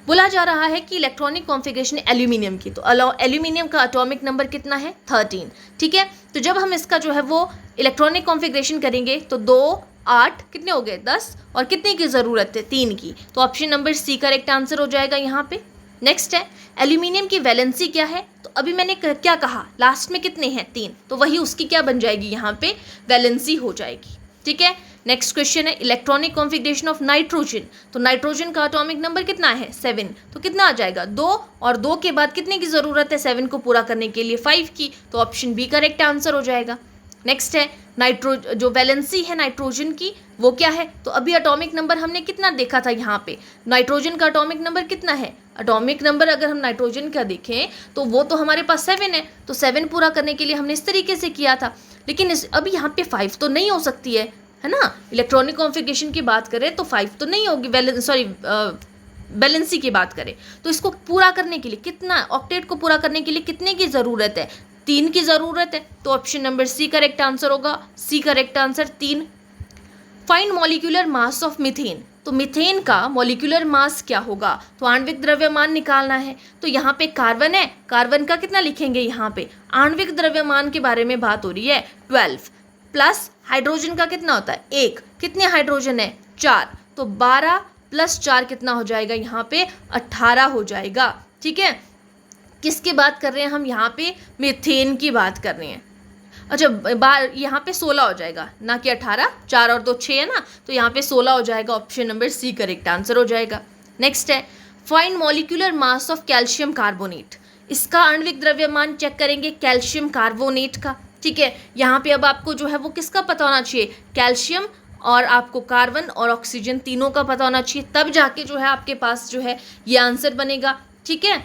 बोला जा रहा है कि इलेक्ट्रॉनिक कॉन्फ़िगरेशन एल्यूमिनियम की, तो एल्यूमिनियम का एटॉमिक नंबर कितना है 13, ठीक है। तो जब हम इसका जो है वो इलेक्ट्रॉनिक कॉन्फ़िगरेशन करेंगे तो 2 8 कितने हो गए 10, और कितने की ज़रूरत है 3 की, तो option number C correct answer हो जाएगा यहाँ पे। नेक्स्ट है एल्यूमिनियम की वैलेंसी क्या है, तो अभी मैंने क्या कहा, लास्ट में कितने हैं 3, तो वही उसकी क्या बन जाएगी यहाँ पे वैलेंसी हो जाएगी, ठीक है। नेक्स्ट क्वेश्चन है इलेक्ट्रॉनिक कॉन्फ़िगरेशन ऑफ नाइट्रोजन, तो नाइट्रोजन का एटॉमिक नंबर कितना है 7, तो कितना आ जाएगा 2, और 2 के बाद कितने की ज़रूरत है 7 को पूरा करने के लिए 5 की, तो ऑप्शन बी करेक्ट आंसर हो जाएगा। नेक्स्ट है जो वैलेंसी है नाइट्रोजन की वो क्या है, तो अभी एटॉमिक नंबर हमने कितना देखा था यहाँ पे, नाइट्रोजन का एटॉमिक नंबर कितना है, एटॉमिक नंबर अगर हम नाइट्रोजन का देखें तो वो तो हमारे पास 7 है, तो 7 पूरा करने के लिए हमने इस तरीके से किया था, लेकिन अभी यहाँ पे 5 तो नहीं हो सकती है ना। इलेक्ट्रॉनिक कॉन्फ़िगरेशन की बात करें तो 5 तो नहीं होगी, बैलेंसी की बात करें तो इसको पूरा करने के लिए कितना, ऑक्टेट को पूरा करने के लिए कितने की ज़रूरत है, 3 की ज़रूरत है, तो option number C correct answer होगा। C correct answer 3। Find molecular mass of methane, तो मीथेन का मॉलिक्यूलर मास क्या होगा, तो आणविक द्रव्यमान निकालना है। तो यहाँ पे कार्बन है, कार्बन का कितना लिखेंगे, यहाँ पे आणविक द्रव्यमान के बारे में बात हो रही है 12, प्लस हाइड्रोजन का कितना होता है 1, कितने हाइड्रोजन है 4, तो 12 प्लस 4 कितना हो जाएगा यहाँ पे 18 हो जाएगा, ठीक है। किसकी बात कर रहे हैं हम यहाँ पे, मीथेन की बात कर रहे हैं। अच्छा यहाँ पे 16 हो जाएगा ना कि 18, 4 और 2 6 है ना, तो यहाँ पे 16 हो जाएगा, option number C correct answer हो जाएगा। नेक्स्ट है find molecular mass of calcium carbonate, इसका आणविक द्रव्यमान चेक करेंगे कैल्शियम कार्बोनेट का, ठीक है। यहाँ पे अब आपको जो है वो किसका पता होना चाहिए, कैल्शियम और आपको कार्बन और ऑक्सीजन तीनों का पता होना चाहिए, तब जाके जो है आपके पास जो है ये आंसर बनेगा, ठीक है।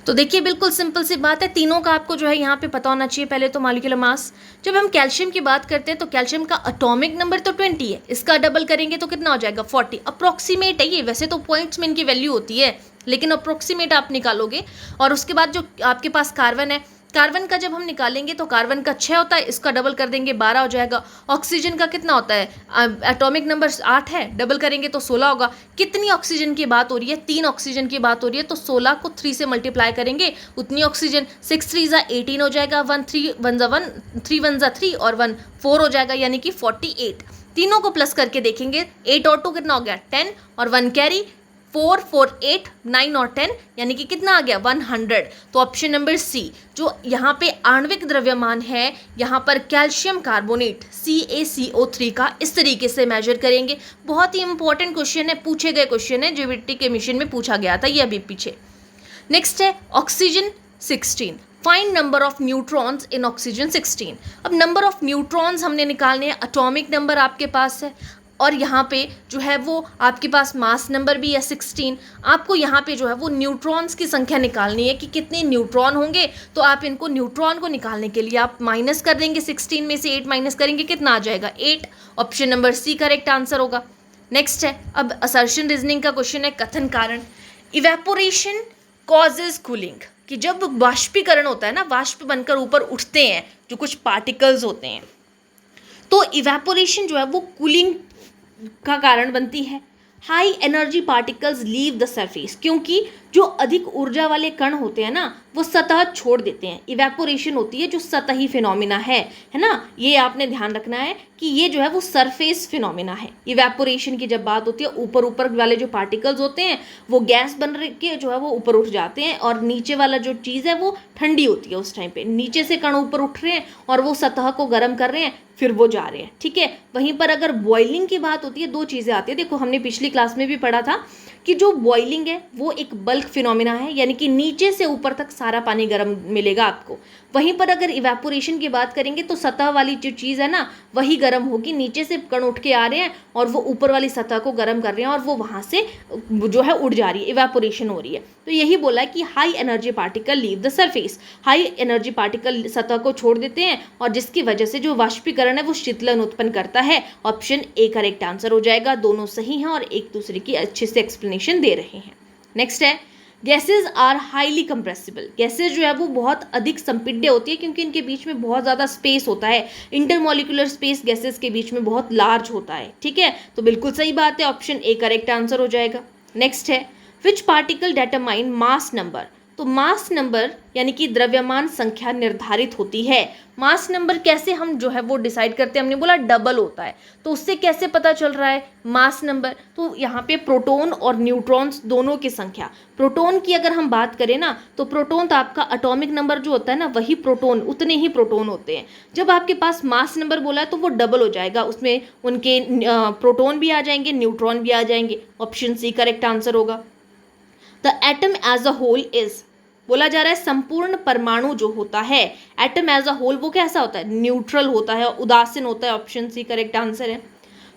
तो देखिए बिल्कुल सिंपल सी बात है, तीनों का आपको जो है यहाँ पे पता होना चाहिए। पहले तो मॉलिक्यूलर मास, जब हम कैल्शियम की बात करते हैं तो कैल्शियम का एटॉमिक नंबर तो 20 है, इसका डबल करेंगे तो कितना हो जाएगा 40, अप्रोक्सीमेट है ये, वैसे तो पॉइंट्स में इनकी वैल्यू होती है लेकिन अप्रोक्सीमेट आप निकालोगे। और उसके बाद जो आपके पास कार्बन है, कार्बन का जब हम निकालेंगे तो कार्बन का 6 होता है, इसका डबल कर देंगे 12 हो जाएगा। ऑक्सीजन का कितना होता है, एटॉमिक नंबर 8 है, डबल करेंगे तो 16 होगा। कितनी ऑक्सीजन की बात हो रही है, 3 ऑक्सीजन की बात हो रही है, तो 16 को 3 से मल्टीप्लाई करेंगे उतनी ऑक्सीजन, 6 3 ज़ा 18 हो जाएगा, 1 3 1 ज़ा 1 3 1 ज़ा 3 और 1 4 हो जाएगा, यानी कि 48। तीनों को प्लस करके देखेंगे, 8 और 2 कितना हो गया 10 और 1 कैरी, 4 4 8 9 और 10 यानी कि कितना आ गया 100। तो ऑप्शन नंबर सी जो यहाँ पे आणविक द्रव्यमान है, यहाँ पर कैल्शियम कार्बोनेट CaCO3 का इस तरीके से मेजर करेंगे। बहुत ही इंपॉर्टेंट क्वेश्चन है, पूछे गए क्वेश्चन है, जेबीटी के मिशन में पूछा गया था ये अभी पीछे। नेक्स्ट है oxygen 16, find number of neutrons in oxygen 16। अब नंबर ऑफ न्यूट्रॉन्स हमने निकालने हैं, एटॉमिक नंबर आपके पास है और यहाँ पे जो है वो आपके पास मास नंबर भी है 16। आपको यहाँ पे जो है वो न्यूट्रॉन्स की संख्या निकालनी है कि कितने न्यूट्रॉन होंगे, तो आप इनको न्यूट्रॉन को निकालने के लिए आप माइनस कर देंगे, 16 में से 8 माइनस करेंगे, कितना आ जाएगा 8। Option number C correct answer होगा। नेक्स्ट है अब असर्शन रीजनिंग का क्वेश्चन है, कथन कारण। इवेपोरेशन कॉजेज कूलिंग, कि जब वाष्पीकरण होता है ना, वाष्प बनकर ऊपर उठते हैं जो कुछ पार्टिकल्स होते हैं, तो इवेपोरेशन जो है वो कूलिंग का कारण बनती है। High energy particles leave the surface, क्योंकि जो अधिक ऊर्जा वाले कण होते हैं ना वो सतह छोड़ देते हैं। इवेपोरेशन होती है जो सतही फिनोमिना है ना, ये आपने ध्यान रखना है कि ये जो है वो सरफेस फिनोमिना है। इवेपोरेशन की जब बात होती है, ऊपर ऊपर वाले जो पार्टिकल्स होते हैं वो गैस बन के जो है वो ऊपर उठ जाते हैं और नीचे वाला जो चीज़ है वो ठंडी होती है। उस टाइम पे नीचे से कण ऊपर उठ रहे हैं और वो सतह को गर्म कर रहे हैं, फिर वो जा रहे हैं, ठीक है। वहीं पर अगर बॉइलिंग की बात होती है, दो चीज़ें आती है। देखो हमने पिछली क्लास में भी पढ़ा था कि जो बॉइलिंग है वो एक बल्क फिनोमिना है, यानी कि नीचे से ऊपर तक सारा पानी गर्म मिलेगा आपको। वहीं पर अगर इवेपोरेशन की बात करेंगे तो सतह वाली जो चीज़ है ना वही गर्म होगी, नीचे से कण उठ के आ रहे हैं और वो ऊपर वाली सतह को गर्म कर रहे हैं और वो वहाँ से जो है उड़ जा रही है, इवेपोरेशन हो रही है। तो यही बोला है कि high energy particle leave the surface, high energy particle सतह को छोड़ देते हैं और जिसकी वजह से जो वाष्पीकरण है वो शीतलन उत्पन्न करता है। ऑप्शन ए करेक्ट आंसर हो जाएगा। दोनों सही हैं और एक दूसरे की अच्छे से एक्सप्लेनेशन दे रहे हैं। नेक्स्ट है gases are highly compressible. Gases जो है वो बहुत अधिक संपीड्य होती है क्योंकि इनके बीच में बहुत ज़्यादा स्पेस होता है, इंटरमोलिकुलर स्पेस गैसेज के बीच में बहुत लार्ज होता है। ठीक है, तो बिल्कुल सही बात है, ऑप्शन ए करेक्ट आंसर हो जाएगा। नेक्स्ट है which particle determine mass number. तो मास नंबर यानी कि द्रव्यमान संख्या निर्धारित होती है। मास नंबर कैसे हम जो है वो डिसाइड करते हैं, हमने बोला डबल होता है, तो उससे कैसे पता चल रहा है मास नंबर, तो यहाँ पे प्रोटॉन और न्यूट्रॉन्स दोनों की संख्या। प्रोटॉन की अगर हम बात करें ना तो प्रोटॉन तो आपका एटॉमिक नंबर जो होता है ना वही प्रोटॉन, उतने ही प्रोटॉन होते हैं। जब आपके पास मास नंबर बोला है तो वो डबल हो जाएगा, उसमें उनके प्रोटॉन भी आ जाएंगे, न्यूट्रॉन भी आ जाएंगे। ऑप्शन सी करेक्ट आंसर होगा। The atom as a whole is, बोला जा रहा है संपूर्ण परमाणु जो होता है, एटम एज अ होल वो कैसा होता है, न्यूट्रल होता है, उदासीन होता है। ऑप्शन सी करेक्ट आंसर है।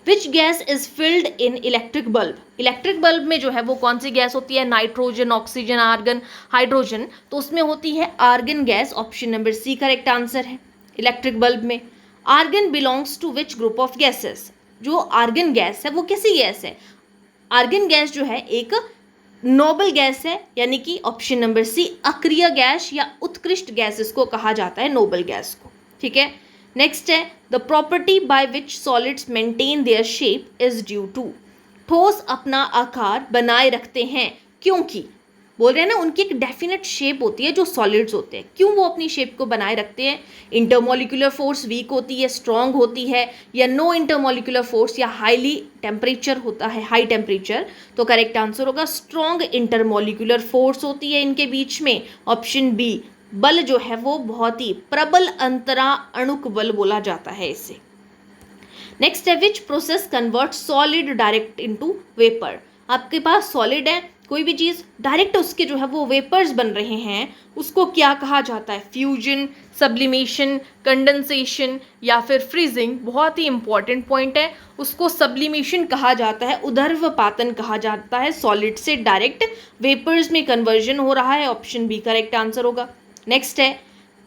Which gas is filled in electric bulb. Electric bulb में जो है वो कौन सी गैस होती है, नाइट्रोजन, ऑक्सीजन, आर्गन, हाइड्रोजन, तो उसमें होती है argon gas. Option number C correct answer है। इलेक्ट्रिक बल्ब में argon belongs to which group of gases. जो आर्गन गैस है वो कैसी गैस है, आर्गन गैस जो है एक नोबल गैस है, यानी कि ऑप्शन नंबर सी अक्रिय गैस या उत्कृष्ट गैस इसको कहा जाता है, नोबल गैस को। ठीक है, नेक्स्ट है the property by which solids maintain their shape is due to. ठोस अपना आकार बनाए रखते हैं क्योंकि, बोल रहे हैं ना उनकी एक डेफिनेट शेप होती है जो सॉलिड्स होते हैं, क्यों वो अपनी शेप को बनाए रखते हैं। इंटरमोलिकुलर फोर्स वीक होती है, स्ट्रॉन्ग होती है, या नो इंटरमोलिकुलर फोर्स, या हाईली टेम्परेचर होता है, हाई टेम्परेचर। तो करेक्ट आंसर होगा स्ट्रॉन्ग इंटरमोलिकुलर फोर्स होती है इनके बीच में। ऑप्शन बी, बल जो है वो बहुत ही प्रबल अंतरा अणुक बल बोला जाता है इसे। नेक्स्ट है which process convert solid direct into vapour. आपके पास सॉलिड है कोई भी चीज़, डायरेक्ट उसके जो है वो वेपर्स बन रहे हैं, उसको क्या कहा जाता है, फ्यूजन, सब्लिमेशन, कंडेंसेशन या फिर फ्रीजिंग। बहुत ही इंपॉर्टेंट पॉइंट है, उसको सब्लिमेशन कहा जाता है, उदर्वपातन कहा जाता है। सॉलिड से डायरेक्ट वेपर्स में कन्वर्जन हो रहा है। ऑप्शन बी करेक्ट आंसर होगा। नेक्स्ट है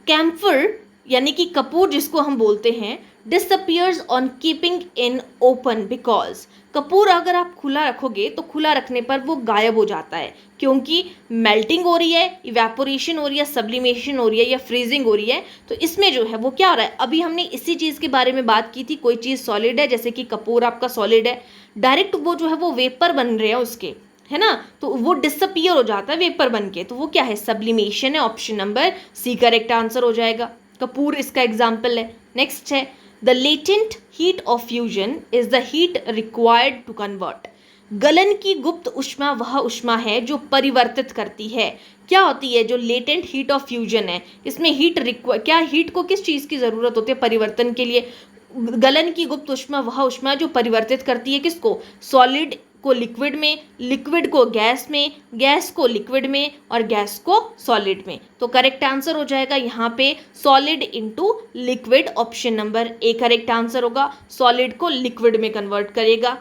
कैम्फर यानी कि कपूर जिसको हम बोलते हैं, disappears on keeping in open because. Kapoor अगर आप खुला रखोगे तो खुला रखने पर वो गायब हो जाता है, क्योंकि मेल्टिंग हो रही है, इवेपोरेशन हो रही है, सब्लिमेशन हो रही है या फ्रीजिंग हो रही है। तो इसमें जो है वो क्या हो रहा है, अभी हमने इसी चीज़ के बारे में बात की थी, कोई चीज़ सॉलिड है जैसे कि कपूर आपका सॉलिड है, डायरेक्ट वो जो है वो वेपर बन रहे हैं उसके, है ना, तो वो डिसअपियर हो जाता है वेपर बन के, तो वो क्या है, सब्लिमेशन है। Option number C correct answer हो जाएगा। कपूर इसका एग्जाम्पल है। नेक्स्ट है the latent heat of fusion is the heat required to convert. गलन की गुप्त ऊष्मा वह ऊष्मा है जो परिवर्तित करती है। क्या होती है जो लेटेंट हीट ऑफ फ्यूजन है, इसमें क्या हीट को किस चीज़ की ज़रूरत होती है परिवर्तन के लिए। गलन की गुप्त ऊष्मा वह ऊष्मा जो परिवर्तित करती है किसको, सॉलिड को लिक्विड में, लिक्विड को गैस में, गैस को लिक्विड में और गैस को सॉलिड में। तो करेक्ट आंसर हो जाएगा यहाँ पे solid into liquid. Option number A correct answer होगा, सॉलिड को लिक्विड में कन्वर्ट करेगा।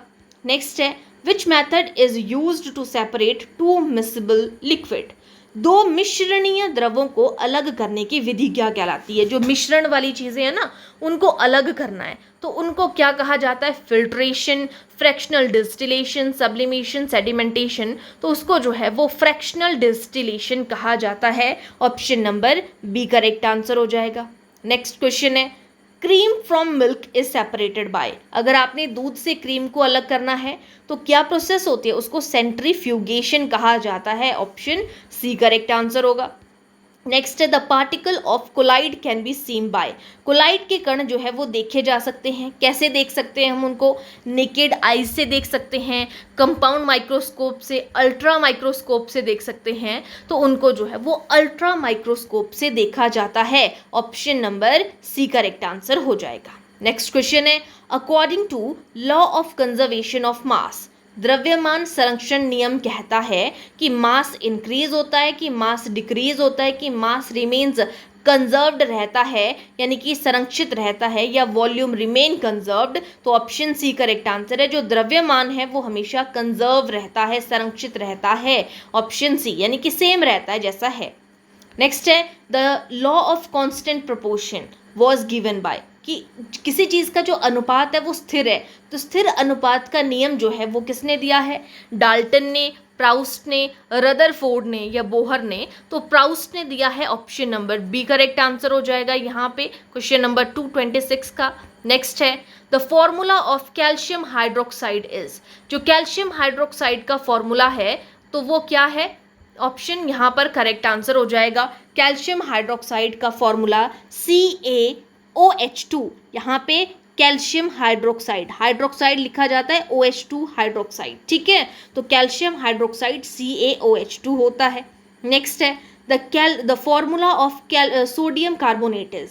नेक्स्ट है which method is used to separate two miscible liquid. दो मिश्रणीय द्रवों को अलग करने की विधि क्या कहलाती है। जो मिश्रण वाली चीज़ें हैं ना उनको अलग करना है तो उनको क्या कहा जाता है, filtration, fractional distillation, sublimation, sedimentation. तो उसको जो है वो फ्रैक्शनल डिस्टिलेशन कहा जाता है। Option number B correct answer हो जाएगा। नेक्स्ट क्वेश्चन है cream from milk is separated by. अगर आपने दूध से क्रीम को अलग करना है तो क्या प्रोसेस होती है, उसको सेंट्रीफ्यूगेशन कहा जाता है। ऑप्शन सी करेक्ट आंसर होगा। नेक्स्ट है the particle of colloid can be seen by. Colloid के कण जो है वो देखे जा सकते हैं, कैसे देख सकते हैं हम उनको, नेकेड आइज से देख सकते हैं, कंपाउंड माइक्रोस्कोप से, अल्ट्रा माइक्रोस्कोप से देख सकते हैं। तो उनको जो है वो अल्ट्रा माइक्रोस्कोप से देखा जाता है। Option number C correct answer हो जाएगा। नेक्स्ट क्वेश्चन है according to law of conservation of mass. द्रव्यमान संरक्षण नियम कहता है कि मास इंक्रीज होता है, कि मास डिक्रीज होता है, कि मास रिमेन्स कंजर्व्ड रहता है, यानी कि संरक्षित रहता है, या वॉल्यूम रिमेन कंजर्व्ड। तो ऑप्शन सी करेक्ट आंसर है। जो द्रव्यमान है वो हमेशा कंजर्व रहता है, संरक्षित रहता है। ऑप्शन सी, यानी कि सेम रहता है जैसा है। नेक्स्ट है the law of constant proportion was given by, कि किसी चीज़ का जो अनुपात है वो स्थिर है, तो स्थिर अनुपात का नियम जो है वो किसने दिया है? डाल्टन ने, प्राउस्ट ने, रदरफोर्ड ने, या बोहर ने? तो प्राउस्ट ने दिया है। Option number B correct answer हो जाएगा यहाँ पे क्वेश्चन नंबर 226 का। नेक्स्ट है the formula of calcium hydroxide is, जो कैल्शियम हाइड्रोक्साइड का फॉर्मूला है तो वो क्या है? ऑप्शन यहाँ पर करेक्ट आंसर हो जाएगा। कैल्शियम हाइड्रोक्साइड का फॉर्मूला CaOH2, यहाँ पे कैल्शियम हाइड्रोक्साइड, हाइड्रोक्साइड लिखा जाता है, OH2 हाइड्रोक्साइड, ठीक है। तो कैल्शियम हाइड्रोक्साइड CaOH2 होता है। नेक्स्ट है the formula of sodium carbonate is,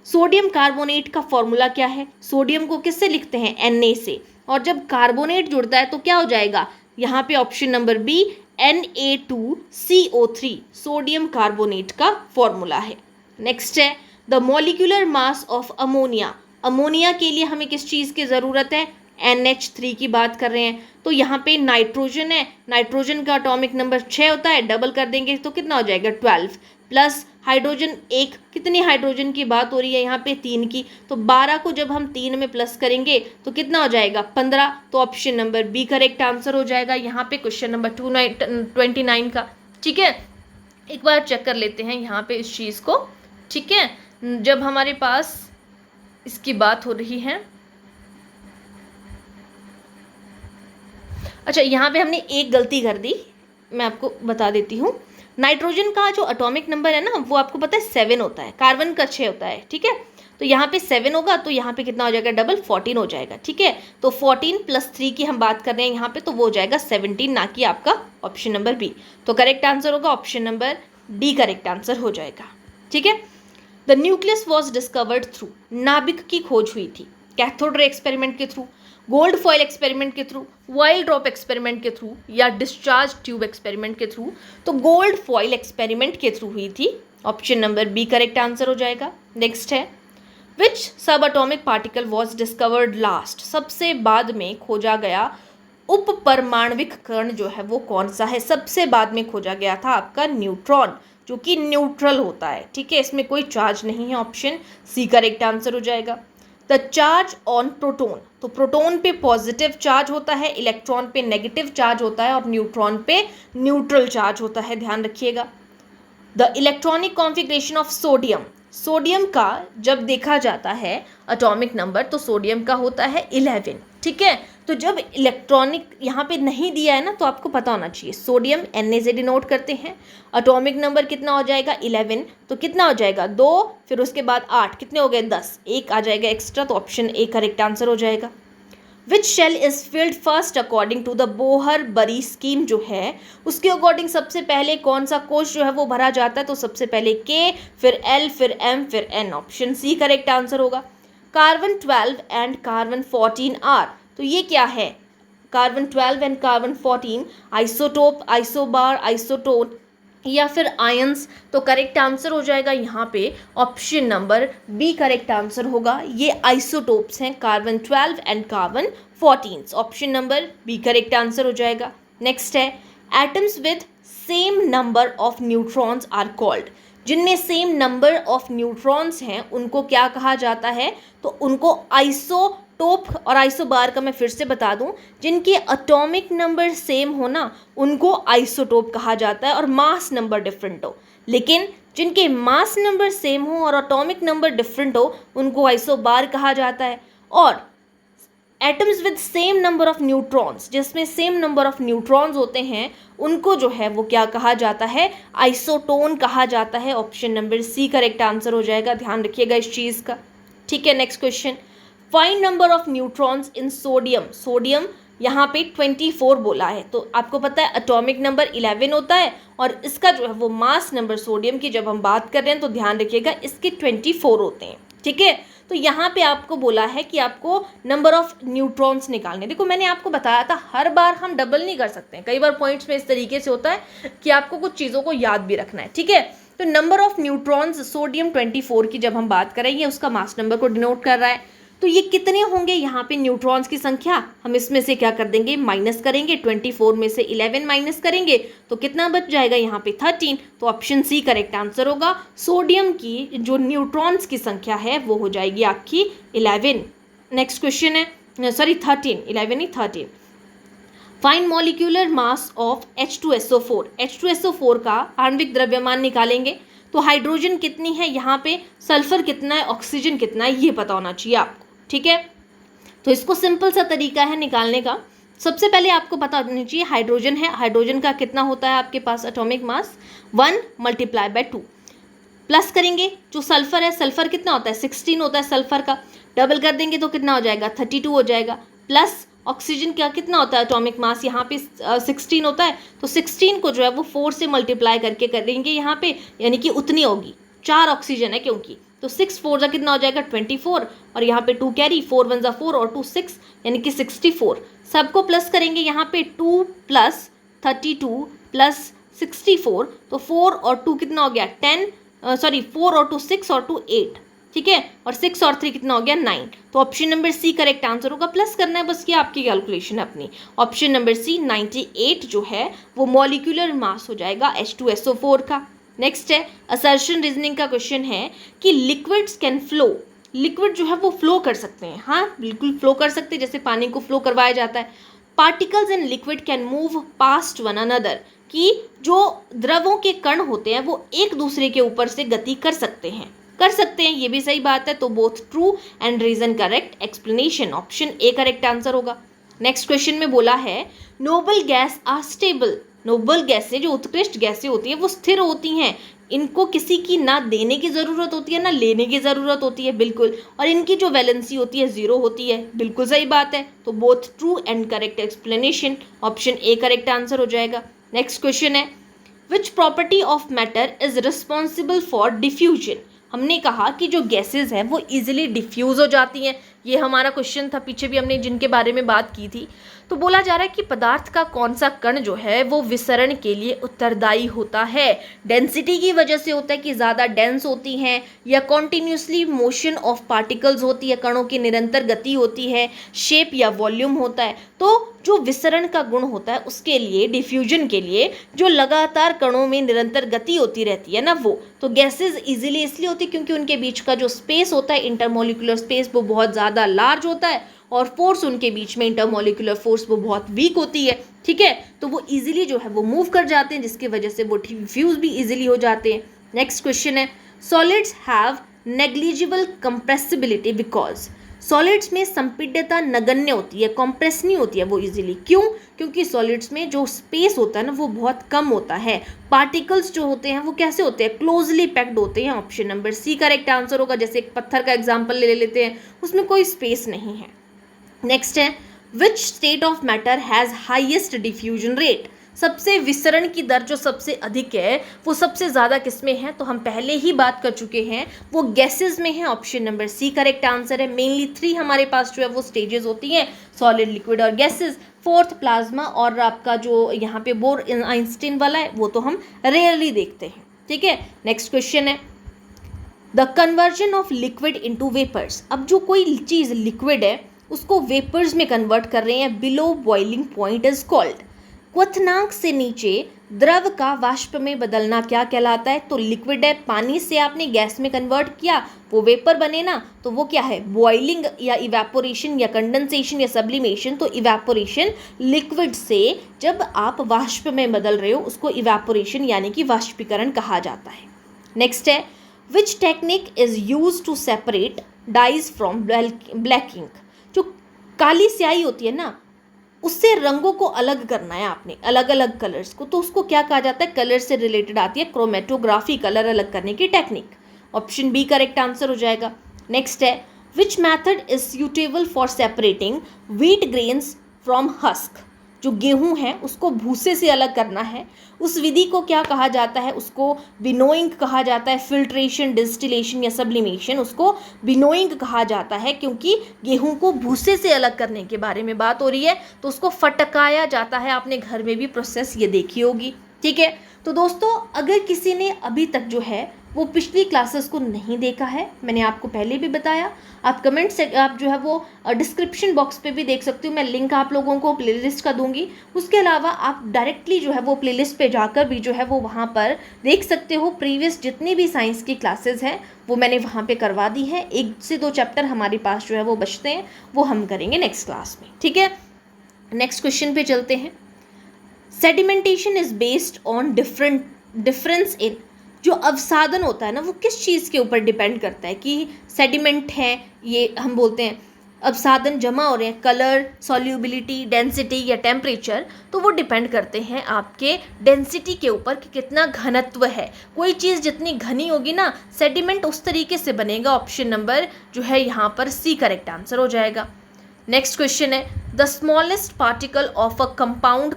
sodium carbonate का फॉर्मूला क्या है? सोडियम को किससे लिखते हैं? Na से, और जब कार्बोनेट जुड़ता है तो क्या हो जाएगा? यहाँ पे option number B Na2CO3 sodium carbonate का फॉर्मूला है। नेक्स्ट है the molecular mass of ammonia, ammonia के लिए हमें किस चीज़ की ज़रूरत है? NH3 की बात कर रहे हैं। तो यहाँ पे नाइट्रोजन है, नाइट्रोजन का एटॉमिक नंबर 6 होता है, डबल कर देंगे तो कितना हो जाएगा? 12 प्लस हाइड्रोजन एक, कितनी हाइड्रोजन की बात हो रही है यहाँ पे? 3 की। तो 12 को जब हम 3 में प्लस करेंगे तो कितना हो जाएगा? 15। तो option number B correct answer हो जाएगा यहाँ पे क्वेश्चन नंबर 229 का, ठीक है। एक बार चेक कर लेते हैं यहाँ पे इस चीज़ को, ठीक है, जब हमारे पास इसकी बात हो रही है। अच्छा, यहाँ पे हमने एक गलती कर दी, मैं आपको बता देती हूँ। नाइट्रोजन का जो एटॉमिक नंबर है ना वो आपको पता है 7 होता है, कार्बन का 6 होता है, ठीक है। तो यहाँ पे 7 होगा तो यहाँ पे कितना हो जाएगा? डबल 14 हो जाएगा, ठीक है। तो 14 + 3 की हम बात कर रहे हैं यहाँ पे, तो वो हो जाएगा 17, ना कि आपका ऑप्शन नंबर बी। तो करेक्ट आंसर होगा option number D, correct answer हो जाएगा, ठीक है। The nucleus was discovered through, नाभिक की खोज हुई थी कैथोड रे एक्सपेरिमेंट के थ्रू, गोल्ड फॉइल एक्सपेरिमेंट के थ्रू, वाइल्ड ड्रॉप एक्सपेरिमेंट के थ्रू, या डिस्चार्ज ट्यूब एक्सपेरिमेंट के थ्रू? तो गोल्ड फॉइल एक्सपेरिमेंट के थ्रू हुई थी। Option number B correct answer हो जाएगा। नेक्स्ट है विच सब atomic particle was discovered last, सबसे बाद में खोजा गया उप परमाणविक कण जो है वो कौन सा है? सबसे बाद में खोजा गया था आपका न्यूट्रॉन, जो कि न्यूट्रल होता है, ठीक है, इसमें कोई चार्ज नहीं है। ऑप्शन सी करेक्ट आंसर हो जाएगा। द चार्ज ऑन प्रोटोन, तो प्रोटोन पे पॉजिटिव चार्ज होता है, इलेक्ट्रॉन पे नेगेटिव चार्ज होता है, और न्यूट्रॉन पे न्यूट्रल चार्ज होता है, ध्यान रखिएगा। The electronic configuration of sodium, sodium का जब देखा जाता है एटॉमिक नंबर तो सोडियम का होता है 11, ठीक है। तो जब इलेक्ट्रॉनिक यहाँ पे नहीं दिया है ना तो आपको पता होना चाहिए, सोडियम Na से डिनोट करते हैं, एटॉमिक नंबर कितना हो जाएगा? 11, तो कितना हो जाएगा? 2, फिर उसके बाद 8, कितने हो गए? 10, एक आ जाएगा एक्स्ट्रा, तो ऑप्शन ए करेक्ट आंसर हो जाएगा। Which shell is filled first according to the Bohr Bury scheme, जो है उसके अकॉर्डिंग सबसे पहले कौन सा कोश जो है वो भरा जाता है? तो सबसे पहले के, फिर एल, फिर एम, फिर N. Option C correct answer होगा। कार्बन 12 एंड कार्बन 14 आर, तो ये क्या है? Carbon 12 and carbon 14 isotope, isobar, isotone, या फिर आयंस? तो करेक्ट आंसर हो जाएगा यहाँ पे option number B correct answer होगा। ये आइसोटोप्स हैं carbon 12 and carbon 14, option number B correct answer हो जाएगा। नेक्स्ट है atoms with same number of neutrons are called, जिनमें सेम नंबर ऑफ न्यूट्रॉन्स हैं उनको क्या कहा जाता है? तो उनको आइसोटोप और आइसोबार का मैं फिर से बता दूं, जिनके एटॉमिक नंबर सेम हो ना उनको आइसोटोप कहा जाता है और मास नंबर डिफरेंट हो, लेकिन जिनके मास नंबर सेम हो और एटॉमिक नंबर डिफरेंट हो उनको आइसोबार कहा जाता है। और atoms with same number of neutrons, जिसमें सेम नंबर ऑफ न्यूट्रॉन्स होते हैं उनको जो है वो क्या कहा जाता है? आइसोटोन कहा जाता है। Option number C correct answer हो जाएगा, ध्यान रखिएगा इस चीज़ का, ठीक है। Next question, find number of neutrons in sodium, sodium यहाँ पे 24 बोला है, तो आपको पता है एटॉमिक नंबर 11 होता है और इसका जो है वो मास नंबर सोडियम की जब हम बात कर रहे हैं तो ध्यान रखिएगा इसके 24 होते हैं, ठीक है। तो यहाँ पे आपको बोला है कि आपको नंबर ऑफ न्यूट्रॉन्स निकालने। देखो मैंने आपको बताया था हर बार हम डबल नहीं कर सकते हैं, कई बार पॉइंट्स में इस तरीके से होता है कि आपको कुछ चीज़ों को याद भी रखना है, ठीक है। तो नंबर ऑफ न्यूट्रॉन्स सोडियम 24 की जब हम बात करें, ये उसका मास नंबर को डिनोट कर रहा है। तो ये कितने होंगे यहाँ पे न्यूट्रॉन्स की संख्या, हम इसमें से क्या कर देंगे, माइनस करेंगे, 24 में से 11 माइनस करेंगे तो कितना बच जाएगा यहाँ पे 13। तो ऑप्शन सी करेक्ट आंसर होगा। सोडियम की जो न्यूट्रॉन्स की संख्या है वो हो जाएगी आपकी 11। नेक्स्ट क्वेश्चन है, सॉरी 13, 11 नहीं 13। Find molecular mass of H2SO4। H2SO4 का आणविक द्रव्यमान निकालेंगे। तो हाइड्रोजन कितनी है यहाँ पे, सल्फर कितना है, ऑक्सीजन कितना है, ये पता होना चाहिए आपको, ठीक है। तो इसको सिंपल सा तरीका है निकालने का। सबसे पहले आपको पता होना चाहिए हाइड्रोजन है, हाइड्रोजन का कितना होता है आपके पास एटॉमिक मास 1 × 2 प्लस करेंगे। जो सल्फर है, सल्फर कितना होता है 16 होता है सल्फर का, डबल कर देंगे तो कितना हो जाएगा 32 हो जाएगा। प्लस ऑक्सीजन का कितना होता है एटॉमिक मास, यहाँ पे 16 होता है, तो 16 को जो है वो 4 से मल्टीप्लाई करके करेंगे यहाँ पे, यानी कि उतनी होगी, 4 ऑक्सीजन है क्योंकि, तो 6 4 का कितना हो जाएगा 24, और यहाँ पे 2 कैरी, 4 1 जा 4 और 2 6, यानी कि 64। सबको प्लस करेंगे यहाँ पे 2 + 32 + 64, तो 4 और 2 कितना हो गया 10, 4 और 2 6 और 2 8, ठीक है, और 6 और 3 कितना हो गया 9। तो option number C correct answer होगा। प्लस करना है बस, ये आपकी कैलकुलेशन है अपनी। ऑप्शन नंबर सी 98 जो है वो मॉलिक्यूलर मास हो जाएगा H2SO4 का। नेक्स्ट है असर्शन रीजनिंग का क्वेश्चन है कि लिक्विड्स कैन फ्लो। लिक्विड जो है वो फ्लो कर सकते हैं, हाँ बिल्कुल फ्लो कर सकते हैं, जैसे पानी को फ्लो करवाया जाता है। Particles in liquid can move past one another, कि जो द्रवों के कण होते हैं वो एक दूसरे के ऊपर से गति कर सकते हैं, ये भी सही बात है। तो both true and reason correct explanation, option A correct answer होगा। नेक्स्ट क्वेश्चन में बोला है noble gas are stable. Noble गैसें जो उत्कृष्ट गैसें होती हैं वो स्थिर होती हैं, इनको किसी की ना देने की ज़रूरत होती है ना लेने की ज़रूरत होती है, बिल्कुल, और इनकी जो वैलेंसी होती है 0 होती है, बिल्कुल सही बात है। तो both true and correct explanation, option A correct answer हो जाएगा। नेक्स्ट क्वेश्चन है which property of matter is responsible for diffusion. हमने कहा कि जो गैसेस हैं वो इजीली डिफ्यूज़ हो जाती हैं, ये हमारा क्वेश्चन था, पीछे भी हमने जिनके बारे में बात की थी। तो बोला जा रहा है कि पदार्थ का कौन सा कण जो है वो विसरण के लिए उत्तरदायी होता है। डेंसिटी की वजह से होता है कि ज़्यादा डेंस होती हैं, या कॉन्टिन्यूसली मोशन ऑफ पार्टिकल्स होती है, कणों की निरंतर गति होती है, शेप या वॉल्यूम होता है। तो जो विसरण का गुण होता है उसके लिए, डिफ्यूजन के लिए, जो लगातार कणों में निरंतर गति होती रहती है ना वो, तो गैसेज इजीली इसलिए होती है क्योंकि उनके बीच का जो स्पेस होता है इंटरमोलिकुलर स्पेस वो बहुत ज़्यादा लार्ज होता है, और फोर्स उनके बीच में इंटरमोलिकुलर फोर्स वो बहुत वीक होती है, ठीक है। तो वो इजीली जो है वो मूव कर जाते हैं, जिसकी वजह से वो डिफ्यूज भी इजीली हो जाते हैं। नेक्स्ट क्वेश्चन है solids have negligible compressibility because. Solids में संपीड्यता नगण्य होती है, कॉम्प्रेस नहीं होती है वो इजीली, क्यों, क्योंकि सॉलिड्स में जो स्पेस होता है ना वो बहुत कम होता है। पार्टिकल्स जो होते हैं वो कैसे होते हैं, क्लोजली पैक्ड होते हैं। Option number C correct answer होगा। जैसे एक पत्थर का एग्जांपल ले लेते हैं, उसमें कोई स्पेस नहीं है। नेक्स्ट है which state of matter has highest diffusion rate. सबसे विसरण की दर जो सबसे अधिक है वो सबसे ज़्यादा किसमें है, तो हम पहले ही बात कर चुके हैं, वो गैसेस में है। Option number C correct answer है। मेनली 3 हमारे पास जो है वो स्टेजेस होती हैं, सॉलिड, लिक्विड और गैसेस। 4th प्लाज्मा, और आपका जो यहाँ पे बोर आइंस्टीन वाला है वो तो हम रेयरली देखते हैं, ठीक है। नेक्स्ट क्वेश्चन है the conversion of liquid into vapours. अब जो कोई चीज़ लिक्विड है उसको वेपर्स में कन्वर्ट कर रहे हैं, below boiling point is called. क्वथनांक से नीचे द्रव का वाष्प में बदलना क्या कहलाता है, तो लिक्विड है, पानी से आपने गैस में कन्वर्ट किया वो वेपर बने ना, तो वो क्या है, बॉइलिंग या इवेपोरेशन या कंडेंसेशन या सब्लिमेशन। तो इवेपोरेशन, लिक्विड से जब आप वाष्प में बदल रहे हो उसको इवेपोरेशन यानी कि वाष्पीकरण कहा जाता है। नेक्स्ट है which technique is use to separate dyes from black ink. जो काली स्याही होती है ना उससे रंगों को अलग करना है आपने, अलग अलग कलर्स को, तो उसको क्या कहा जाता है, कलर से रिलेटेड आती है क्रोमेटोग्राफी, कलर अलग करने की technique. Option B correct answer हो जाएगा। नेक्स्ट है which method is suitable for separating wheat grains from husk. जो गेहूं है उसको भूसे से अलग करना है, उस विधि को क्या कहा जाता है? उसको विनोइंग कहा जाता है। फिल्ट्रेशन, डिस्टिलेशन या सब्लिमेशन, उसको विनोइंग कहा जाता है, क्योंकि गेहूं को भूसे से अलग करने के बारे में बात हो रही है। तो उसको फटकाया जाता है। आपने घर में भी प्रोसेस ये देखी होगी, ठीक है। तो दोस्तों, अगर किसी ने अभी तक जो है वो पिछली क्लासेस को नहीं देखा है, मैंने आपको पहले भी बताया, आप कमेंट से आप जो है वो डिस्क्रिप्शन बॉक्स पे भी देख सकते हो। मैं लिंक आप लोगों को प्लेलिस्ट का दूंगी। उसके अलावा आप डायरेक्टली जो है वो प्लेलिस्ट पे जाकर भी जो है वो वहाँ पर देख सकते हो। प्रीवियस जितनी भी साइंस की क्लासेस हैं वो मैंने वहाँ पे करवा दी है। 1 से 2 चैप्टर हमारे पास जो है वो बचते हैं, वो हम करेंगे नेक्स्ट क्लास में, ठीक है। नेक्स्ट क्वेश्चन पे चलते हैं। Sedimentation is based on difference in, जो अवसादन होता है ना वो किस चीज़ के ऊपर डिपेंड करता है कि सेडिमेंट है, ये हम बोलते हैं अवसादन जमा हो रहे हैं, कलर, सॉल्युबिलिटी, डेंसिटी या टेम्परेचर, तो वो डिपेंड करते हैं आपके डेंसिटी के ऊपर कि कितना घनत्व है। कोई चीज़ जितनी घनी होगी ना, सेडिमेंट उस तरीके से बनेगा। ऑप्शन नंबर जो है यहाँ पर सी करेक्ट आंसर हो जाएगा। नेक्स्ट क्वेश्चन है, the smallest particle of a compound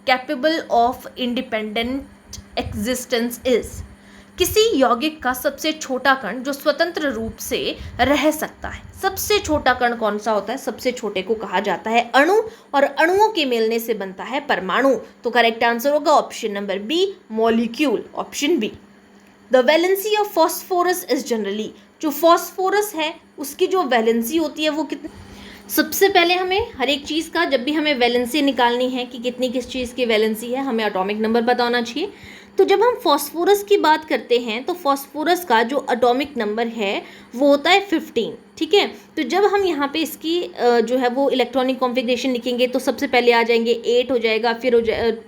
capable of independent existence is, किसी यौगिक का सबसे छोटा कण जो स्वतंत्र रूप से रह सकता है। सबसे छोटा कण कौन सा होता है? सबसे छोटे को कहा जाता है अणु, और अणुओं के मिलने से बनता है परमाणु। तो करेक्ट आंसर होगा option number B, molecule, option B. The valency of phosphorus is generally, जो फॉस्फोरस है उसकी जो वैलेंसी होती है वो कितनी, सबसे पहले हमें हर एक चीज़ का जब भी हमें वैलेंसी निकालनी है कि कितनी किस चीज़ की वैलेंसी है, हमें एटॉमिक नंबर पता होना चाहिए। तो जब हम फॉस्फोरस की बात करते हैं तो फॉस्फोरस का जो एटॉमिक नंबर है वो होता है 15, ठीक है। तो जब हम यहाँ पे इसकी जो है वो इलेक्ट्रॉनिक कॉन्फ़िगरेशन लिखेंगे तो सबसे पहले आ जाएंगे 8 हो जाएगा, फिर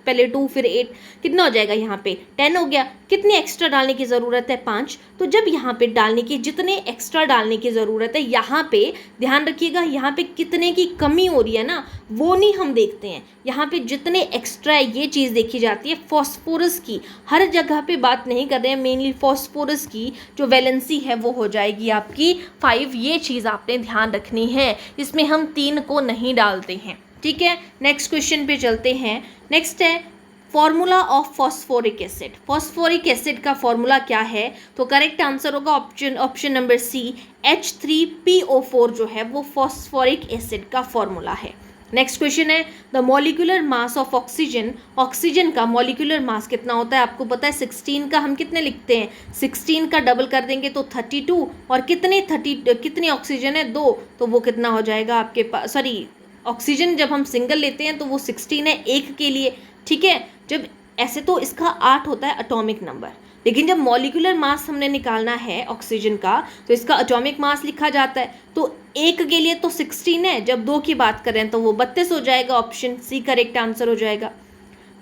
पहले 2 फिर 8, कितना हो जाएगा यहाँ पे 10 हो गया। कितने एक्स्ट्रा डालने की ज़रूरत है? 5। तो जब यहाँ पे डालने की, जितने एक्स्ट्रा डालने की ज़रूरत है, यहाँ पे ध्यान रखिएगा, यहाँ पे कितने की कमी हो रही है ना वो नहीं हम देखते हैं। यहाँ पे जितने एक्स्ट्रा है ये चीज़ देखी जाती है। फॉस्फोरस की हर जगह पे बात नहीं कर रहे हैं, मेनली फॉस्फोरस की जो वैलेंसी है वो हो जाएगी आपकी 5। ये चीज़ आपने ध्यान रखनी है, इसमें हम 3 को नहीं डालते हैं, ठीक है। नेक्स्ट क्वेश्चन पे चलते हैं। नेक्स्ट है formula of phosphoric acid. Phosphoric acid का फॉर्मूला क्या है? तो करेक्ट आंसर होगा ऑप्शन नंबर सी, H3PO4 जो है वो फॉस्फोरिक एसिड का फॉर्मूला है। नेक्स्ट क्वेश्चन है the molecular mass of oxygen. Oxygen का मॉलिक्यूलर मास कितना होता है? आपको पता है 16 का हम कितने लिखते हैं? 16 का डबल कर देंगे तो 32, और कितने ऑक्सीजन है? 2, तो वो कितना हो जाएगा आपके पास, सॉरी ऑक्सीजन जब हम सिंगल लेते हैं तो वो 16 है एक के लिए, ठीक है। जब ऐसे तो इसका 8 होता है एटॉमिक नंबर, लेकिन जब मॉलिक्यूलर मास हमने निकालना है ऑक्सीजन का तो इसका एटॉमिक मास लिखा जाता है। तो एक के लिए तो 16 है, जब 2 की बात करें तो वो 32 हो जाएगा। ऑप्शन सी करेक्ट आंसर हो जाएगा।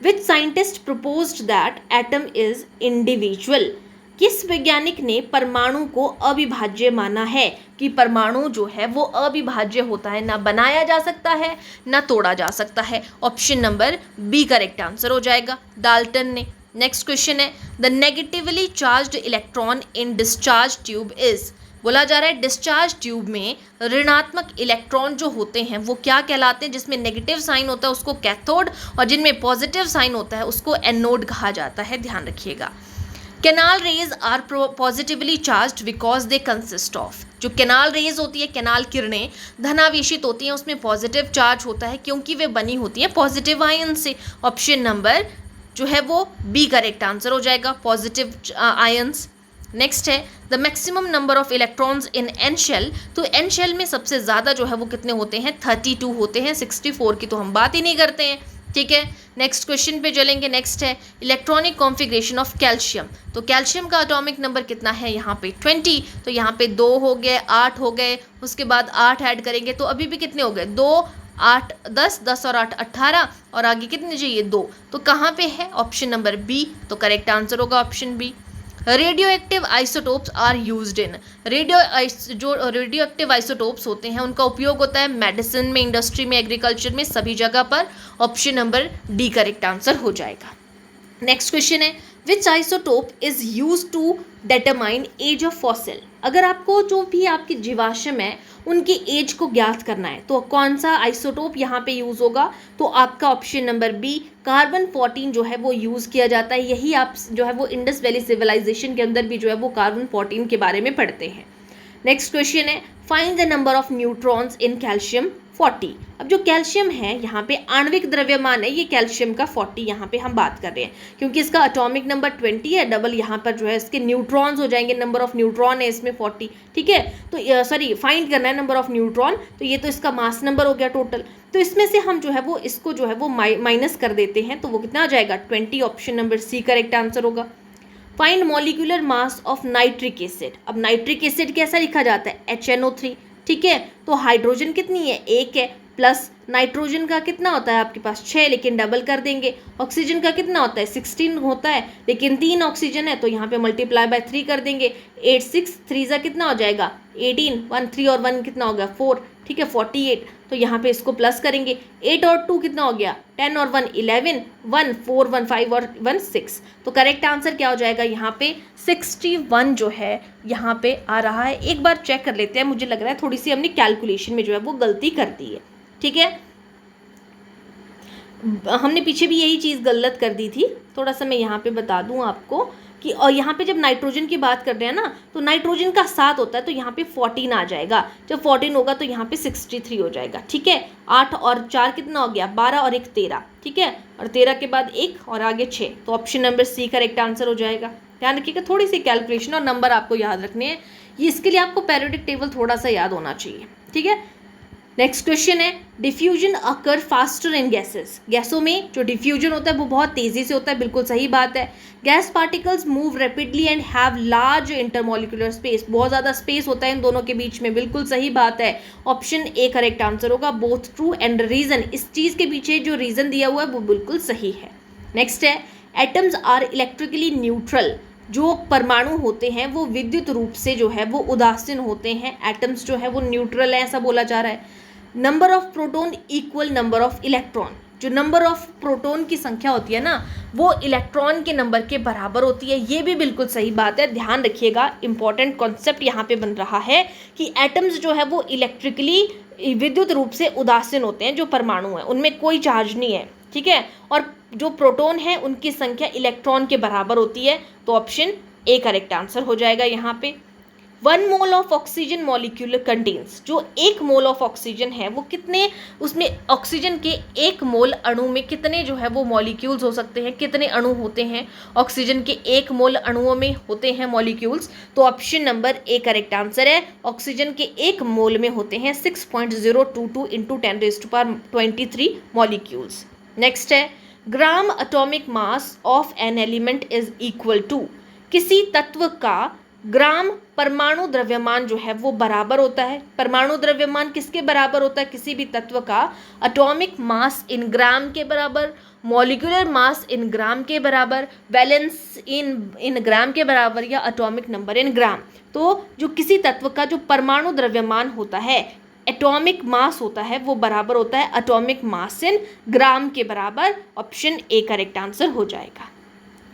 Which scientist proposed that atom is individual. किस वैज्ञानिक ने परमाणु को अविभाज्य माना है कि परमाणु जो है वो अविभाज्य होता है, ना बनाया जा सकता है ना तोड़ा जा सकता है। Option number B correct answer हो जाएगा, डाल्टन ने। नेक्स्ट क्वेश्चन है the negatively charged electron in discharge tube is. बोला जा रहा है डिस्चार्ज ट्यूब में ऋणात्मक इलेक्ट्रॉन जो होते हैं वो क्या कहलाते हैं? जिसमें नेगेटिव साइन होता है उसको कैथोड, और जिनमें पॉजिटिव साइन होता है उसको एनोड कहा जाता है, ध्यान रखिएगा। Canal rays are positively charged because they consist of. जो कैनाल रेज होती है, कैनाल किरणें धनावेशित होती हैं, उसमें पॉजिटिव चार्ज होता है क्योंकि वे बनी होती हैं पॉजिटिव आयन से। ऑप्शन नंबर जो है वो बी करेक्ट आंसर हो जाएगा, पॉजिटिव आयंस। नेक्स्ट है the maximum number of electrons in N shell. तो एन शेल में सबसे ज़्यादा जो है वो कितने होते हैं? 32 होते हैं, 64 की तो हम बात ही नहीं करते हैं, ठीक है। नेक्स्ट क्वेश्चन पे चलेंगे। नेक्स्ट है इलेक्ट्रॉनिक कॉन्फ़िगरेशन ऑफ कैल्शियम। तो कैल्शियम का एटॉमिक नंबर कितना है? यहाँ पे 20, तो यहाँ पे 2 हो गए, 8 हो गए, उसके बाद 8 ऐड करेंगे तो अभी भी कितने हो गए? 2, 8, 10, 10 और 8 18, और आगे कितने चाहिए? 2। तो कहाँ पे है? ऑप्शन नंबर बी, तो करेक्ट आंसर होगा option B. Radioactive isotopes are used in. जो रेडियो एक्टिव आइसोटोप्स होते हैं उनका उपयोग होता है मेडिसिन में, इंडस्ट्री में, एग्रीकल्चर में, सभी जगह पर। Option number D correct answer हो जाएगा। नेक्स्ट क्वेश्चन है which isotope is use to determine age of fossil. अगर आपको जो भी आपकी जीवाश्म है उनकी एज को ज्ञात करना है तो कौन सा आइसोटोप यहाँ पे यूज़ होगा, तो आपका ऑप्शन नंबर बी कार्बन 14 जो है वो यूज़ किया जाता है। यही आप जो है वो इंडस वैली सिविलाइजेशन के अंदर भी जो है वो कार्बन 14 के बारे में पढ़ते हैं। नेक्स्ट क्वेश्चन है find the number of neutrons in calcium 40। अब जो कैल्शियम है यहाँ पे आणविक द्रव्यमान है, ये कैल्शियम का 40 यहाँ पे हम बात कर रहे हैं क्योंकि इसका एटॉमिक नंबर 20 है, डबल यहाँ पर जो है इसके न्यूट्रॉन्स हो जाएंगे, नंबर ऑफ न्यूट्रॉन है इसमें 40, ठीक है। तो सॉरी फाइंड करना है नंबर ऑफ न्यूट्रॉन, तो ये तो इसका मास नंबर हो गया टोटल। तो इसमें से हम जो है वो इसको जो है वो माइनस कर देते हैं, तो वो कितना आ जाएगा 20। Option number C correct answer होगा। Find molecular mass of nitric acid. अब नाइट्रिक एसिड कैसा लिखा जाता है HNO3, ठीक है। तो हाइड्रोजन कितनी है, 1 है, प्लस नाइट्रोजन का कितना होता है आपके पास 6, लेकिन डबल कर देंगे। ऑक्सीजन का कितना होता है 16 होता है, लेकिन 3 ऑक्सीजन है तो यहाँ पे मल्टीप्लाई बाय 3 कर देंगे। 8 6 3 ज़ा कितना हो जाएगा 18, 1 3 और 1 कितना हो गया 4, ठीक है 48। तो यहाँ पे इसको प्लस करेंगे, 8 और 2 कितना हो गया 10 और 1 11, 1 4 1 5 और 1 6। तो करेक्ट आंसर क्या हो जाएगा यहाँ पे 61 जो है यहाँ पे आ रहा है। एक बार चेक कर लेते हैं, मुझे लग रहा है थोड़ी सी हमने कैलकुलेशन में जो है वो गलती कर दी है, ठीक है। हमने पीछे भी यही चीज़ गलत कर दी थी, थोड़ा सा मैं यहाँ पे बता दूँ आपको कि और यहाँ पे जब नाइट्रोजन की बात कर रहे हैं ना तो नाइट्रोजन का 7 होता है तो यहाँ पे 14 आ जाएगा, जब 14 होगा तो यहाँ पे 63 हो जाएगा, ठीक है। 8 और 4 कितना हो गया 12 और 1 13, ठीक है, और 13 के बाद 1 और आगे 6, तो option number C correct answer हो जाएगा। ध्यान रखिएगा, थोड़ी सी कैलकुलेशन और नंबर आपको याद रखने हैं, ये इसके लिए आपको पैरियोडिक टेबल थोड़ा सा याद होना चाहिए, ठीक है। नेक्स्ट क्वेश्चन है diffusion occur faster in gases. गैसों में जो डिफ्यूजन होता है वो बहुत तेजी से होता है, बिल्कुल सही बात है। Gas particles move rapidly and have large intermolecular space, बहुत ज़्यादा स्पेस होता है इन दोनों के बीच में, बिल्कुल सही बात है। ऑप्शन ए करेक्ट आंसर होगा, बोथ ट्रू एंड रीजन, इस चीज़ के पीछे जो रीज़न दिया हुआ है वो बिल्कुल सही है। नेक्स्ट है एटम्स आर इलेक्ट्रिकली न्यूट्रल। जो परमाणु होते हैं वो विद्युत रूप से जो है वो उदासीन होते हैं, एटम्स जो है वो न्यूट्रल है ऐसा बोला जा रहा है। Number of proton equal number of electron, जो नंबर ऑफ प्रोटॉन की संख्या होती है ना वो इलेक्ट्रॉन के नंबर के बराबर होती है, ये भी बिल्कुल सही बात है। ध्यान रखिएगा, इंपॉर्टेंट कॉन्सेप्ट यहाँ पे बन रहा है कि एटम्स जो है वो इलेक्ट्रिकली विद्युत रूप से उदासीन होते हैं, जो परमाणु हैं उनमें कोई चार्ज नहीं है, ठीक है, और जो प्रोटॉन है उनकी संख्या इलेक्ट्रॉन के बराबर होती है, तो ऑप्शन ए करेक्ट आंसर हो जाएगा यहाँ पे। 1 mole of oxygen molecule contains, जो 1 मोल ऑफ ऑक्सीजन है वो कितने, उसमें ऑक्सीजन के 1 मोल अणु में कितने जो है वो मॉलिक्यूल्स हो सकते हैं, कितने अणु होते हैं ऑक्सीजन के 1 मोल अणुओं में होते हैं मॉलिक्यूल्स, तो option number A correct answer है। ऑक्सीजन के 1 मोल में होते हैं 6.022 इंटू 10⁻23 मॉलिक्यूल्स। नेक्स्ट है gram atomic mass of an element is equal to, किसी तत्व का ग्राम परमाणु द्रव्यमान जो है वो बराबर होता है। परमाणु द्रव्यमान किसके बराबर होता है, किसी भी तत्व का एटॉमिक मास इन ग्राम के बराबर, मॉलिक्यूलर मास इन ग्राम के बराबर, वैलेंस इन ग्राम के बराबर, या एटॉमिक नंबर इन ग्राम। तो जो किसी तत्व का जो परमाणु द्रव्यमान होता है, एटॉमिक मास होता है, वो बराबर होता है एटॉमिक मास इन ग्राम के बराबर। ऑप्शन ए करेक्ट आंसर हो जाएगा।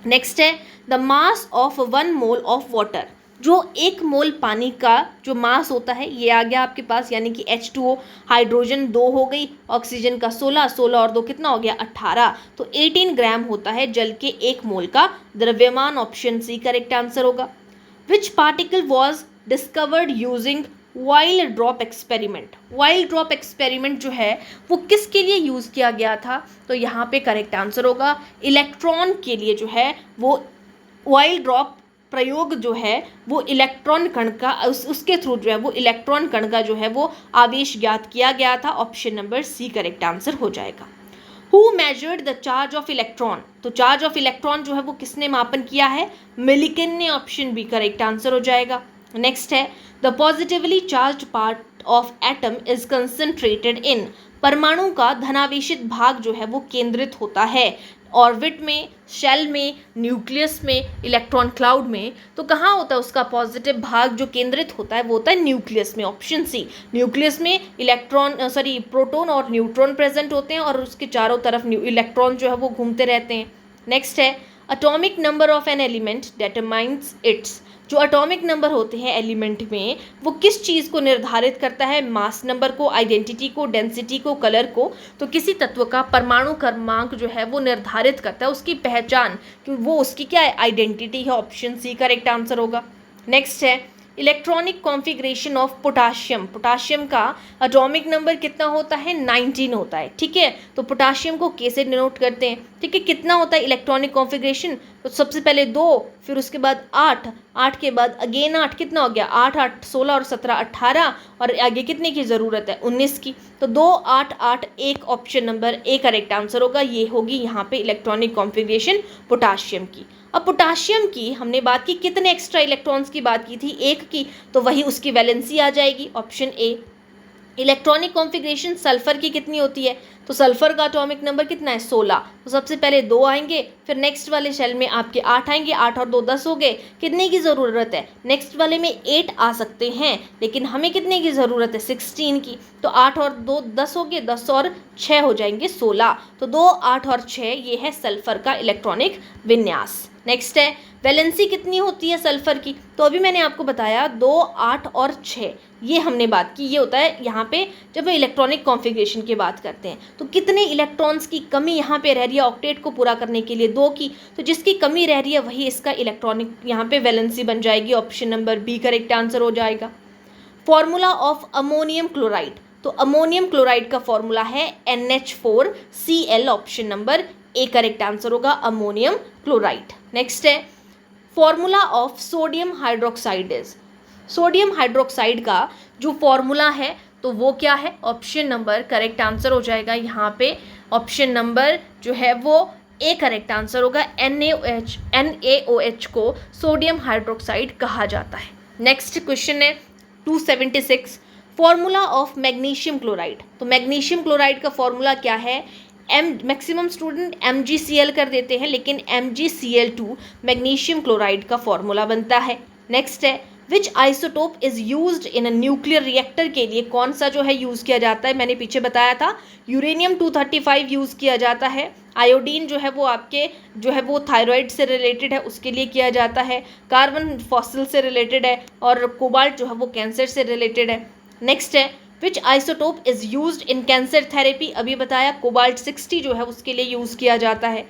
नेक्स्ट है the mass of 1 mole of water, जो 1 मोल पानी का जो मास होता है ये आ गया आपके पास, यानी कि H2O, हाइड्रोजन 2 हो गई, ऑक्सीजन का 16, 16 और 2 कितना हो गया 18, तो 18 ग्राम होता है जल के 1 मोल का द्रव्यमान। ऑप्शन सी करेक्ट आंसर होगा। Which particle was discovered using while drop experiment. While drop experiment जो है वो किसके लिए यूज़ किया गया था, तो यहाँ पे करेक्ट आंसर होगा इलेक्ट्रॉन के लिए जो है वो वाइल ड्रॉप प्रयोग जो है वो इलेक्ट्रॉन कण का उसके थ्रू जो है वो इलेक्ट्रॉन कण का जो है वो आवेश ज्ञात किया गया था। Option number C correct answer हो जाएगा। Who measured the charge of electron, तो चार्ज ऑफ इलेक्ट्रॉन जो है वो किसने मापन किया है, मिलिकन ने। ऑप्शन बी करेक्ट आंसर हो जाएगा। नेक्स्ट है the positively charge part of atom is concentrated इन, परमाणु का धनावेशित भाग जो है वो केंद्रित होता है ऑर्बिट में, शेल में, न्यूक्लियस में, इलेक्ट्रॉन क्लाउड में। तो कहाँ होता है उसका पॉजिटिव भाग जो केंद्रित होता है, वो होता है न्यूक्लियस में। ऑप्शन सी, न्यूक्लियस में प्रोटॉन और न्यूट्रॉन प्रेजेंट होते हैं और उसके चारों तरफ इलेक्ट्रॉन जो है वो घूमते रहते हैं। नेक्स्ट है atomic number of an element determines it's, जो एटॉमिक नंबर होते हैं एलिमेंट में वो किस चीज़ को निर्धारित करता है, मास नंबर को, आइडेंटिटी को, डेंसिटी को, कलर को। तो किसी तत्व का परमाणु क्रमांक जो है वो निर्धारित करता है उसकी पहचान, कि वो उसकी क्या है, आइडेंटिटी है। ऑप्शन सी करेक्ट आंसर होगा। नेक्स्ट है electronic configuration of potassium. Potassium का एटॉमिक नंबर कितना होता है, 19 होता है। ठीक है, तो पोटाशियम को कैसे डिनोट करते हैं, ठीक है, कितना होता है इलेक्ट्रॉनिक कॉन्फ़िगरेशन, तो सबसे पहले 2, फिर उसके बाद 8, 8 के बाद अगेन 8, कितना हो गया, 8 8 16 और 17 18, और आगे कितने की ज़रूरत है, 19 की। तो 2 8 8 1 option number A correct answer होगा। ये होगी यहाँ पे इलेक्ट्रॉनिक कॉन्फ़िगरेशन पोटाशियम की। अब पोटाशियम की हमने बात की, कितने एक्स्ट्रा इलेक्ट्रॉन्स की बात की थी, 1 की, तो वही उसकी वैलेंसी आ जाएगी, option A. Electronic configuration sulphur की कितनी होती है, तो सल्फर का एटॉमिक नंबर कितना है, 16। तो सबसे पहले 2 आएंगे, फिर नेक्स्ट वाले शेल में आपके 8 आएंगे, 8 और 2 10 हो गए। कितने की ज़रूरत है, नेक्स्ट वाले में 8 आ सकते हैं, लेकिन हमें कितने की ज़रूरत है, 16 की। तो 8 और 2 10 हो गए, 10 और 6 हो जाएंगे 16। तो 2 8 और 6 ये है सल्फर का इलेक्ट्रॉनिक विन्यास। नेक्स्ट है वैलेंसी कितनी होती है सल्फर की, तो अभी मैंने आपको बताया 2 8 और 6 ये हमने बात की। ये होता है यहाँ पे जब हम इलेक्ट्रॉनिक कॉन्फ़िगरेशन की बात करते हैं, तो कितने इलेक्ट्रॉन्स की कमी यहाँ पे रह रही है ऑक्टेट को पूरा करने के लिए, 2 की। तो जिसकी कमी रह रही है वही इसका इलेक्ट्रॉनिक यहाँ पे वैलेंसी बन जाएगी, option number B correct answer हो जाएगा। फॉर्मूला ऑफ अमोनियम क्लोराइड, तो अमोनियम क्लोराइड का फॉर्मूला है NH4Cl, option number A correct answer होगा, अमोनियम क्लोराइड। नेक्स्ट है formula of sodium hydroxide is, sodium hydroxide का जो फॉर्मूला है तो वो क्या है, ऑप्शन नंबर करेक्ट आंसर हो जाएगा यहाँ पे, ऑप्शन नंबर जो है वो ए करेक्ट आंसर होगा। NaOH को सोडियम हाइड्रोक्साइड कहा जाता है। नेक्स्ट क्वेश्चन है 276, फॉर्मूला ऑफ मैग्नीशियम क्लोराइड, तो मैग्नीशियम क्लोराइड का फॉर्मूला क्या है, मैक्सिमम स्टूडेंट MgCl कर देते हैं, लेकिन MgCl2 मैग्नीशियम क्लोराइड का फॉर्मूला बनता है। नेक्स्ट है which isotope is used in a nuclear reactor, के लिए कौन सा जो है यूज़ किया जाता है, मैंने पीछे बताया था यूरेनियम 235 यूज़ किया जाता है। आयोडीन जो है वो आपके जो है वो थायराइड से रिलेटेड है, उसके लिए किया जाता है। कार्बन फॉसिल से रिलेटेड है, और कोबाल्ट जो है वो कैंसर से रिलेटेड है। नेक्स्ट है which isotope is used in cancer therapy, अभी बताया कोबाल्ट 60 जो है उसके लिए यूज़ किया जाता है।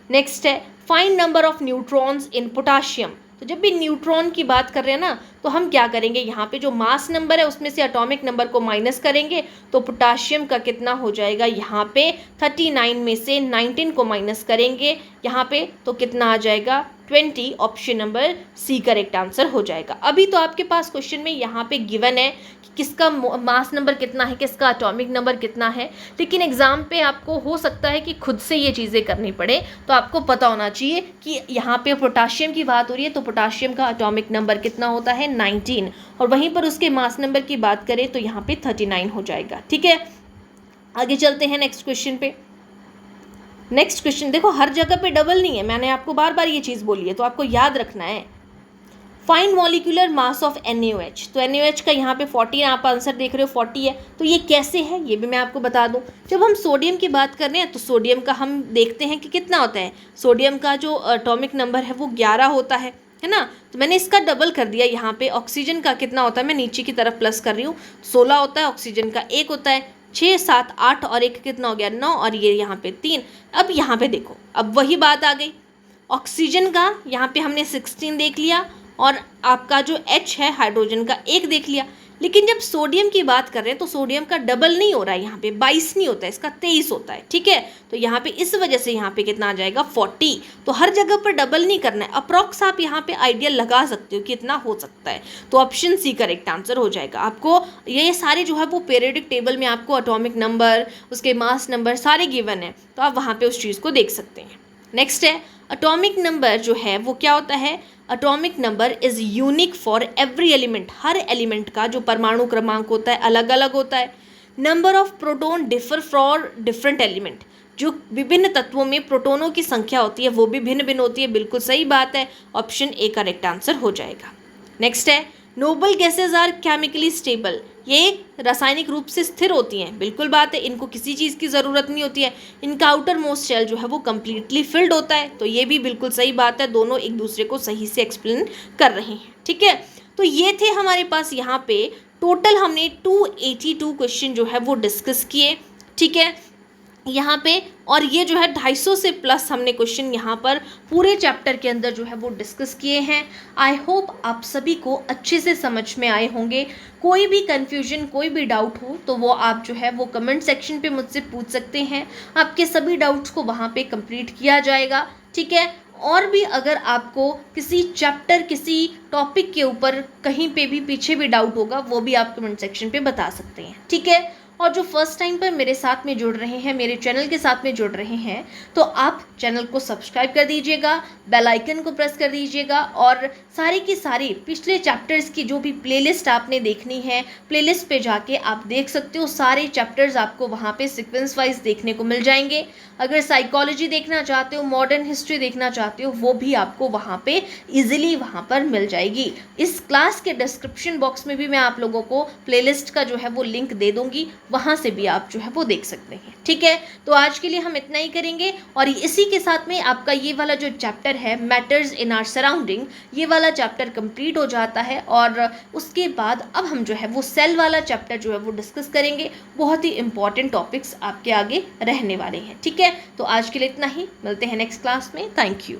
नेक्स्ट है find number of neutrons in potassium, तो जब भी न्यूट्रॉन की बात कर रहे हैं ना, तो हम क्या करेंगे, यहाँ पे जो मास नंबर है उसमें से एटॉमिक नंबर को माइनस करेंगे, तो पोटाशियम का कितना हो जाएगा, यहाँ पे 39 में से 19 को माइनस करेंगे यहाँ पे, तो कितना आ जाएगा 20, option number C correct answer हो जाएगा। अभी तो आपके पास क्वेश्चन में यहाँ पे गिवन है कि किसका मास नंबर कितना है, किसका एटॉमिक नंबर कितना है, लेकिन एग्जाम पे आपको हो सकता है कि खुद से ये चीज़ें करनी पड़े, तो आपको पता होना चाहिए कि यहाँ पे पोटाशियम की बात हो रही है, तो पोटाशियम का एटॉमिक नंबर कितना होता है 19, और वहीं पर उसके मास नंबर की बात करें तो यहाँ पे 39 हो जाएगा। ठीक है, आगे चलते हैं नेक्स्ट क्वेश्चन पे। नेक्स्ट क्वेश्चन देखो, हर जगह पे डबल नहीं है, मैंने आपको बार बार ये चीज़ बोली है, तो आपको याद रखना है। Find molecular mass of NaOH, तो NaOH का यहाँ पे 40 आप आंसर देख रहे हो 40 है, तो ये कैसे है ये भी मैं आपको बता दूं। जब हम सोडियम की बात कर रहे हैं तो सोडियम का हम देखते हैं कि कितना होता है, सोडियम का जो एटॉमिक नंबर है वो 11 होता है ना, तो मैंने इसका डबल कर दिया यहाँ पे। ऑक्सीजन का कितना होता है, मैं नीचे की तरफ प्लस कर रही हूँ, 16 होता है, ऑक्सीजन का 1 होता है, 6 7 8 और 1 कितना हो गया 9, और ये यहाँ पे 3। अब यहाँ पे देखो, अब वही बात आ गई, ऑक्सीजन का यहाँ पे हमने 16 देख लिया, और आपका जो H है हाइड्रोजन का 1 देख लिया, लेकिन जब सोडियम की बात कर रहे हैं तो सोडियम का डबल नहीं हो रहा है, यहाँ पे 22 नहीं होता है, इसका 23 होता है। ठीक है, तो यहाँ पे इस वजह से यहाँ पे कितना आ जाएगा 40। तो हर जगह पर डबल नहीं करना है, अप्रॉक्स आप यहाँ पे आइडिया लगा सकते हो कि इतना हो सकता है, तो ऑप्शन सी करेक्ट आंसर हो जाएगा। आपको ये सारे जो है वो पीरियडिक टेबल में आपको एटॉमिक नंबर, उसके मास नंबर सारे गिवन है, तो आप वहाँ पर उस चीज़ को देख सकते हैं। नेक्स्ट है एटॉमिक नंबर जो है वो क्या होता है, atomic number is unique for every element, her element का जो परमाणु क्रमांक होता है अलग अलग होता है। Number of proton differ for different element, जो विभिन्न तत्वों में प्रोटोनों की संख्या होती है वो भी भिन्न भिन्न होती है, बिल्कुल सही बात है, ऑप्शन ए करेक्ट आंसर हो जाएगा। नेक्स्ट है noble gases are chemically stable, ये रासायनिक रूप से स्थिर होती हैं, बिल्कुल बात है, इनको किसी चीज़ की ज़रूरत नहीं होती है। इनका आउटर मोस्ट शेल जो है वो कम्प्लीटली फिल्ड होता है, तो ये भी बिल्कुल सही बात है, दोनों एक दूसरे को सही से एक्सप्लेन कर रहे हैं। ठीक है, तो ये थे हमारे पास यहाँ पे टोटल हमने 282 क्वेश्चन जो है वो डिस्कस किए। ठीक है, यहाँ पे, और ये जो है 250 से प्लस हमने क्वेश्चन यहाँ पर पूरे चैप्टर के अंदर जो है वो डिस्कस किए हैं। आई होप आप सभी को अच्छे से समझ में आए होंगे। कोई भी कन्फ्यूजन, कोई भी डाउट हो तो वो आप जो है वो कमेंट सेक्शन पे मुझसे पूछ सकते हैं, आपके सभी डाउट्स को वहाँ पे कंप्लीट किया जाएगा। ठीक है, और भी अगर आपको किसी चैप्टर, किसी टॉपिक के ऊपर कहीं पे भी पीछे भी डाउट होगा, वो भी आप कमेंट सेक्शन पे बता सकते हैं। ठीक है, और जो फर्स्ट टाइम पर मेरे साथ में जुड़ रहे हैं, मेरे चैनल के साथ में जुड़ रहे हैं, तो आप चैनल को सब्सक्राइब कर दीजिएगा, बेल आइकन को प्रेस कर दीजिएगा, और सारी की सारी पिछले चैप्टर्स की जो भी प्लेलिस्ट आपने देखनी है, प्लेलिस्ट पे जाके आप देख सकते हो। सारे चैप्टर्स आपको वहाँ पे सीक्वेंस वाइज देखने को मिल जाएंगे। अगर साइकोलॉजी देखना चाहते हो, मॉडर्न हिस्ट्री देखना चाहते हो, वो भी आपको वहाँ पे इजीली वहाँ पर मिल जाएगी। इस क्लास के डिस्क्रिप्शन बॉक्स में भी मैं आप लोगों को प्लेलिस्ट का जो है वो लिंक दे दूँगी, वहाँ से भी आप जो है वो देख सकते हैं। ठीक है, तो आज के लिए हम इतना ही करेंगे, और इसी के साथ में आपका ये वाला जो चैप्टर है, मैटर्स इन आवर सराउंडिंग, ये वाला चैप्टर कंप्लीट हो जाता है। और उसके बाद अब हम जो है वो सेल वाला चैप्टर जो है वो डिस्कस करेंगे। बहुत ही इंपॉर्टेंट टॉपिक्स आपके आगे रहने वाले हैं। ठीक है, तो आज के लिए इतना ही, मिलते हैं नेक्स्ट क्लास में। Thank you.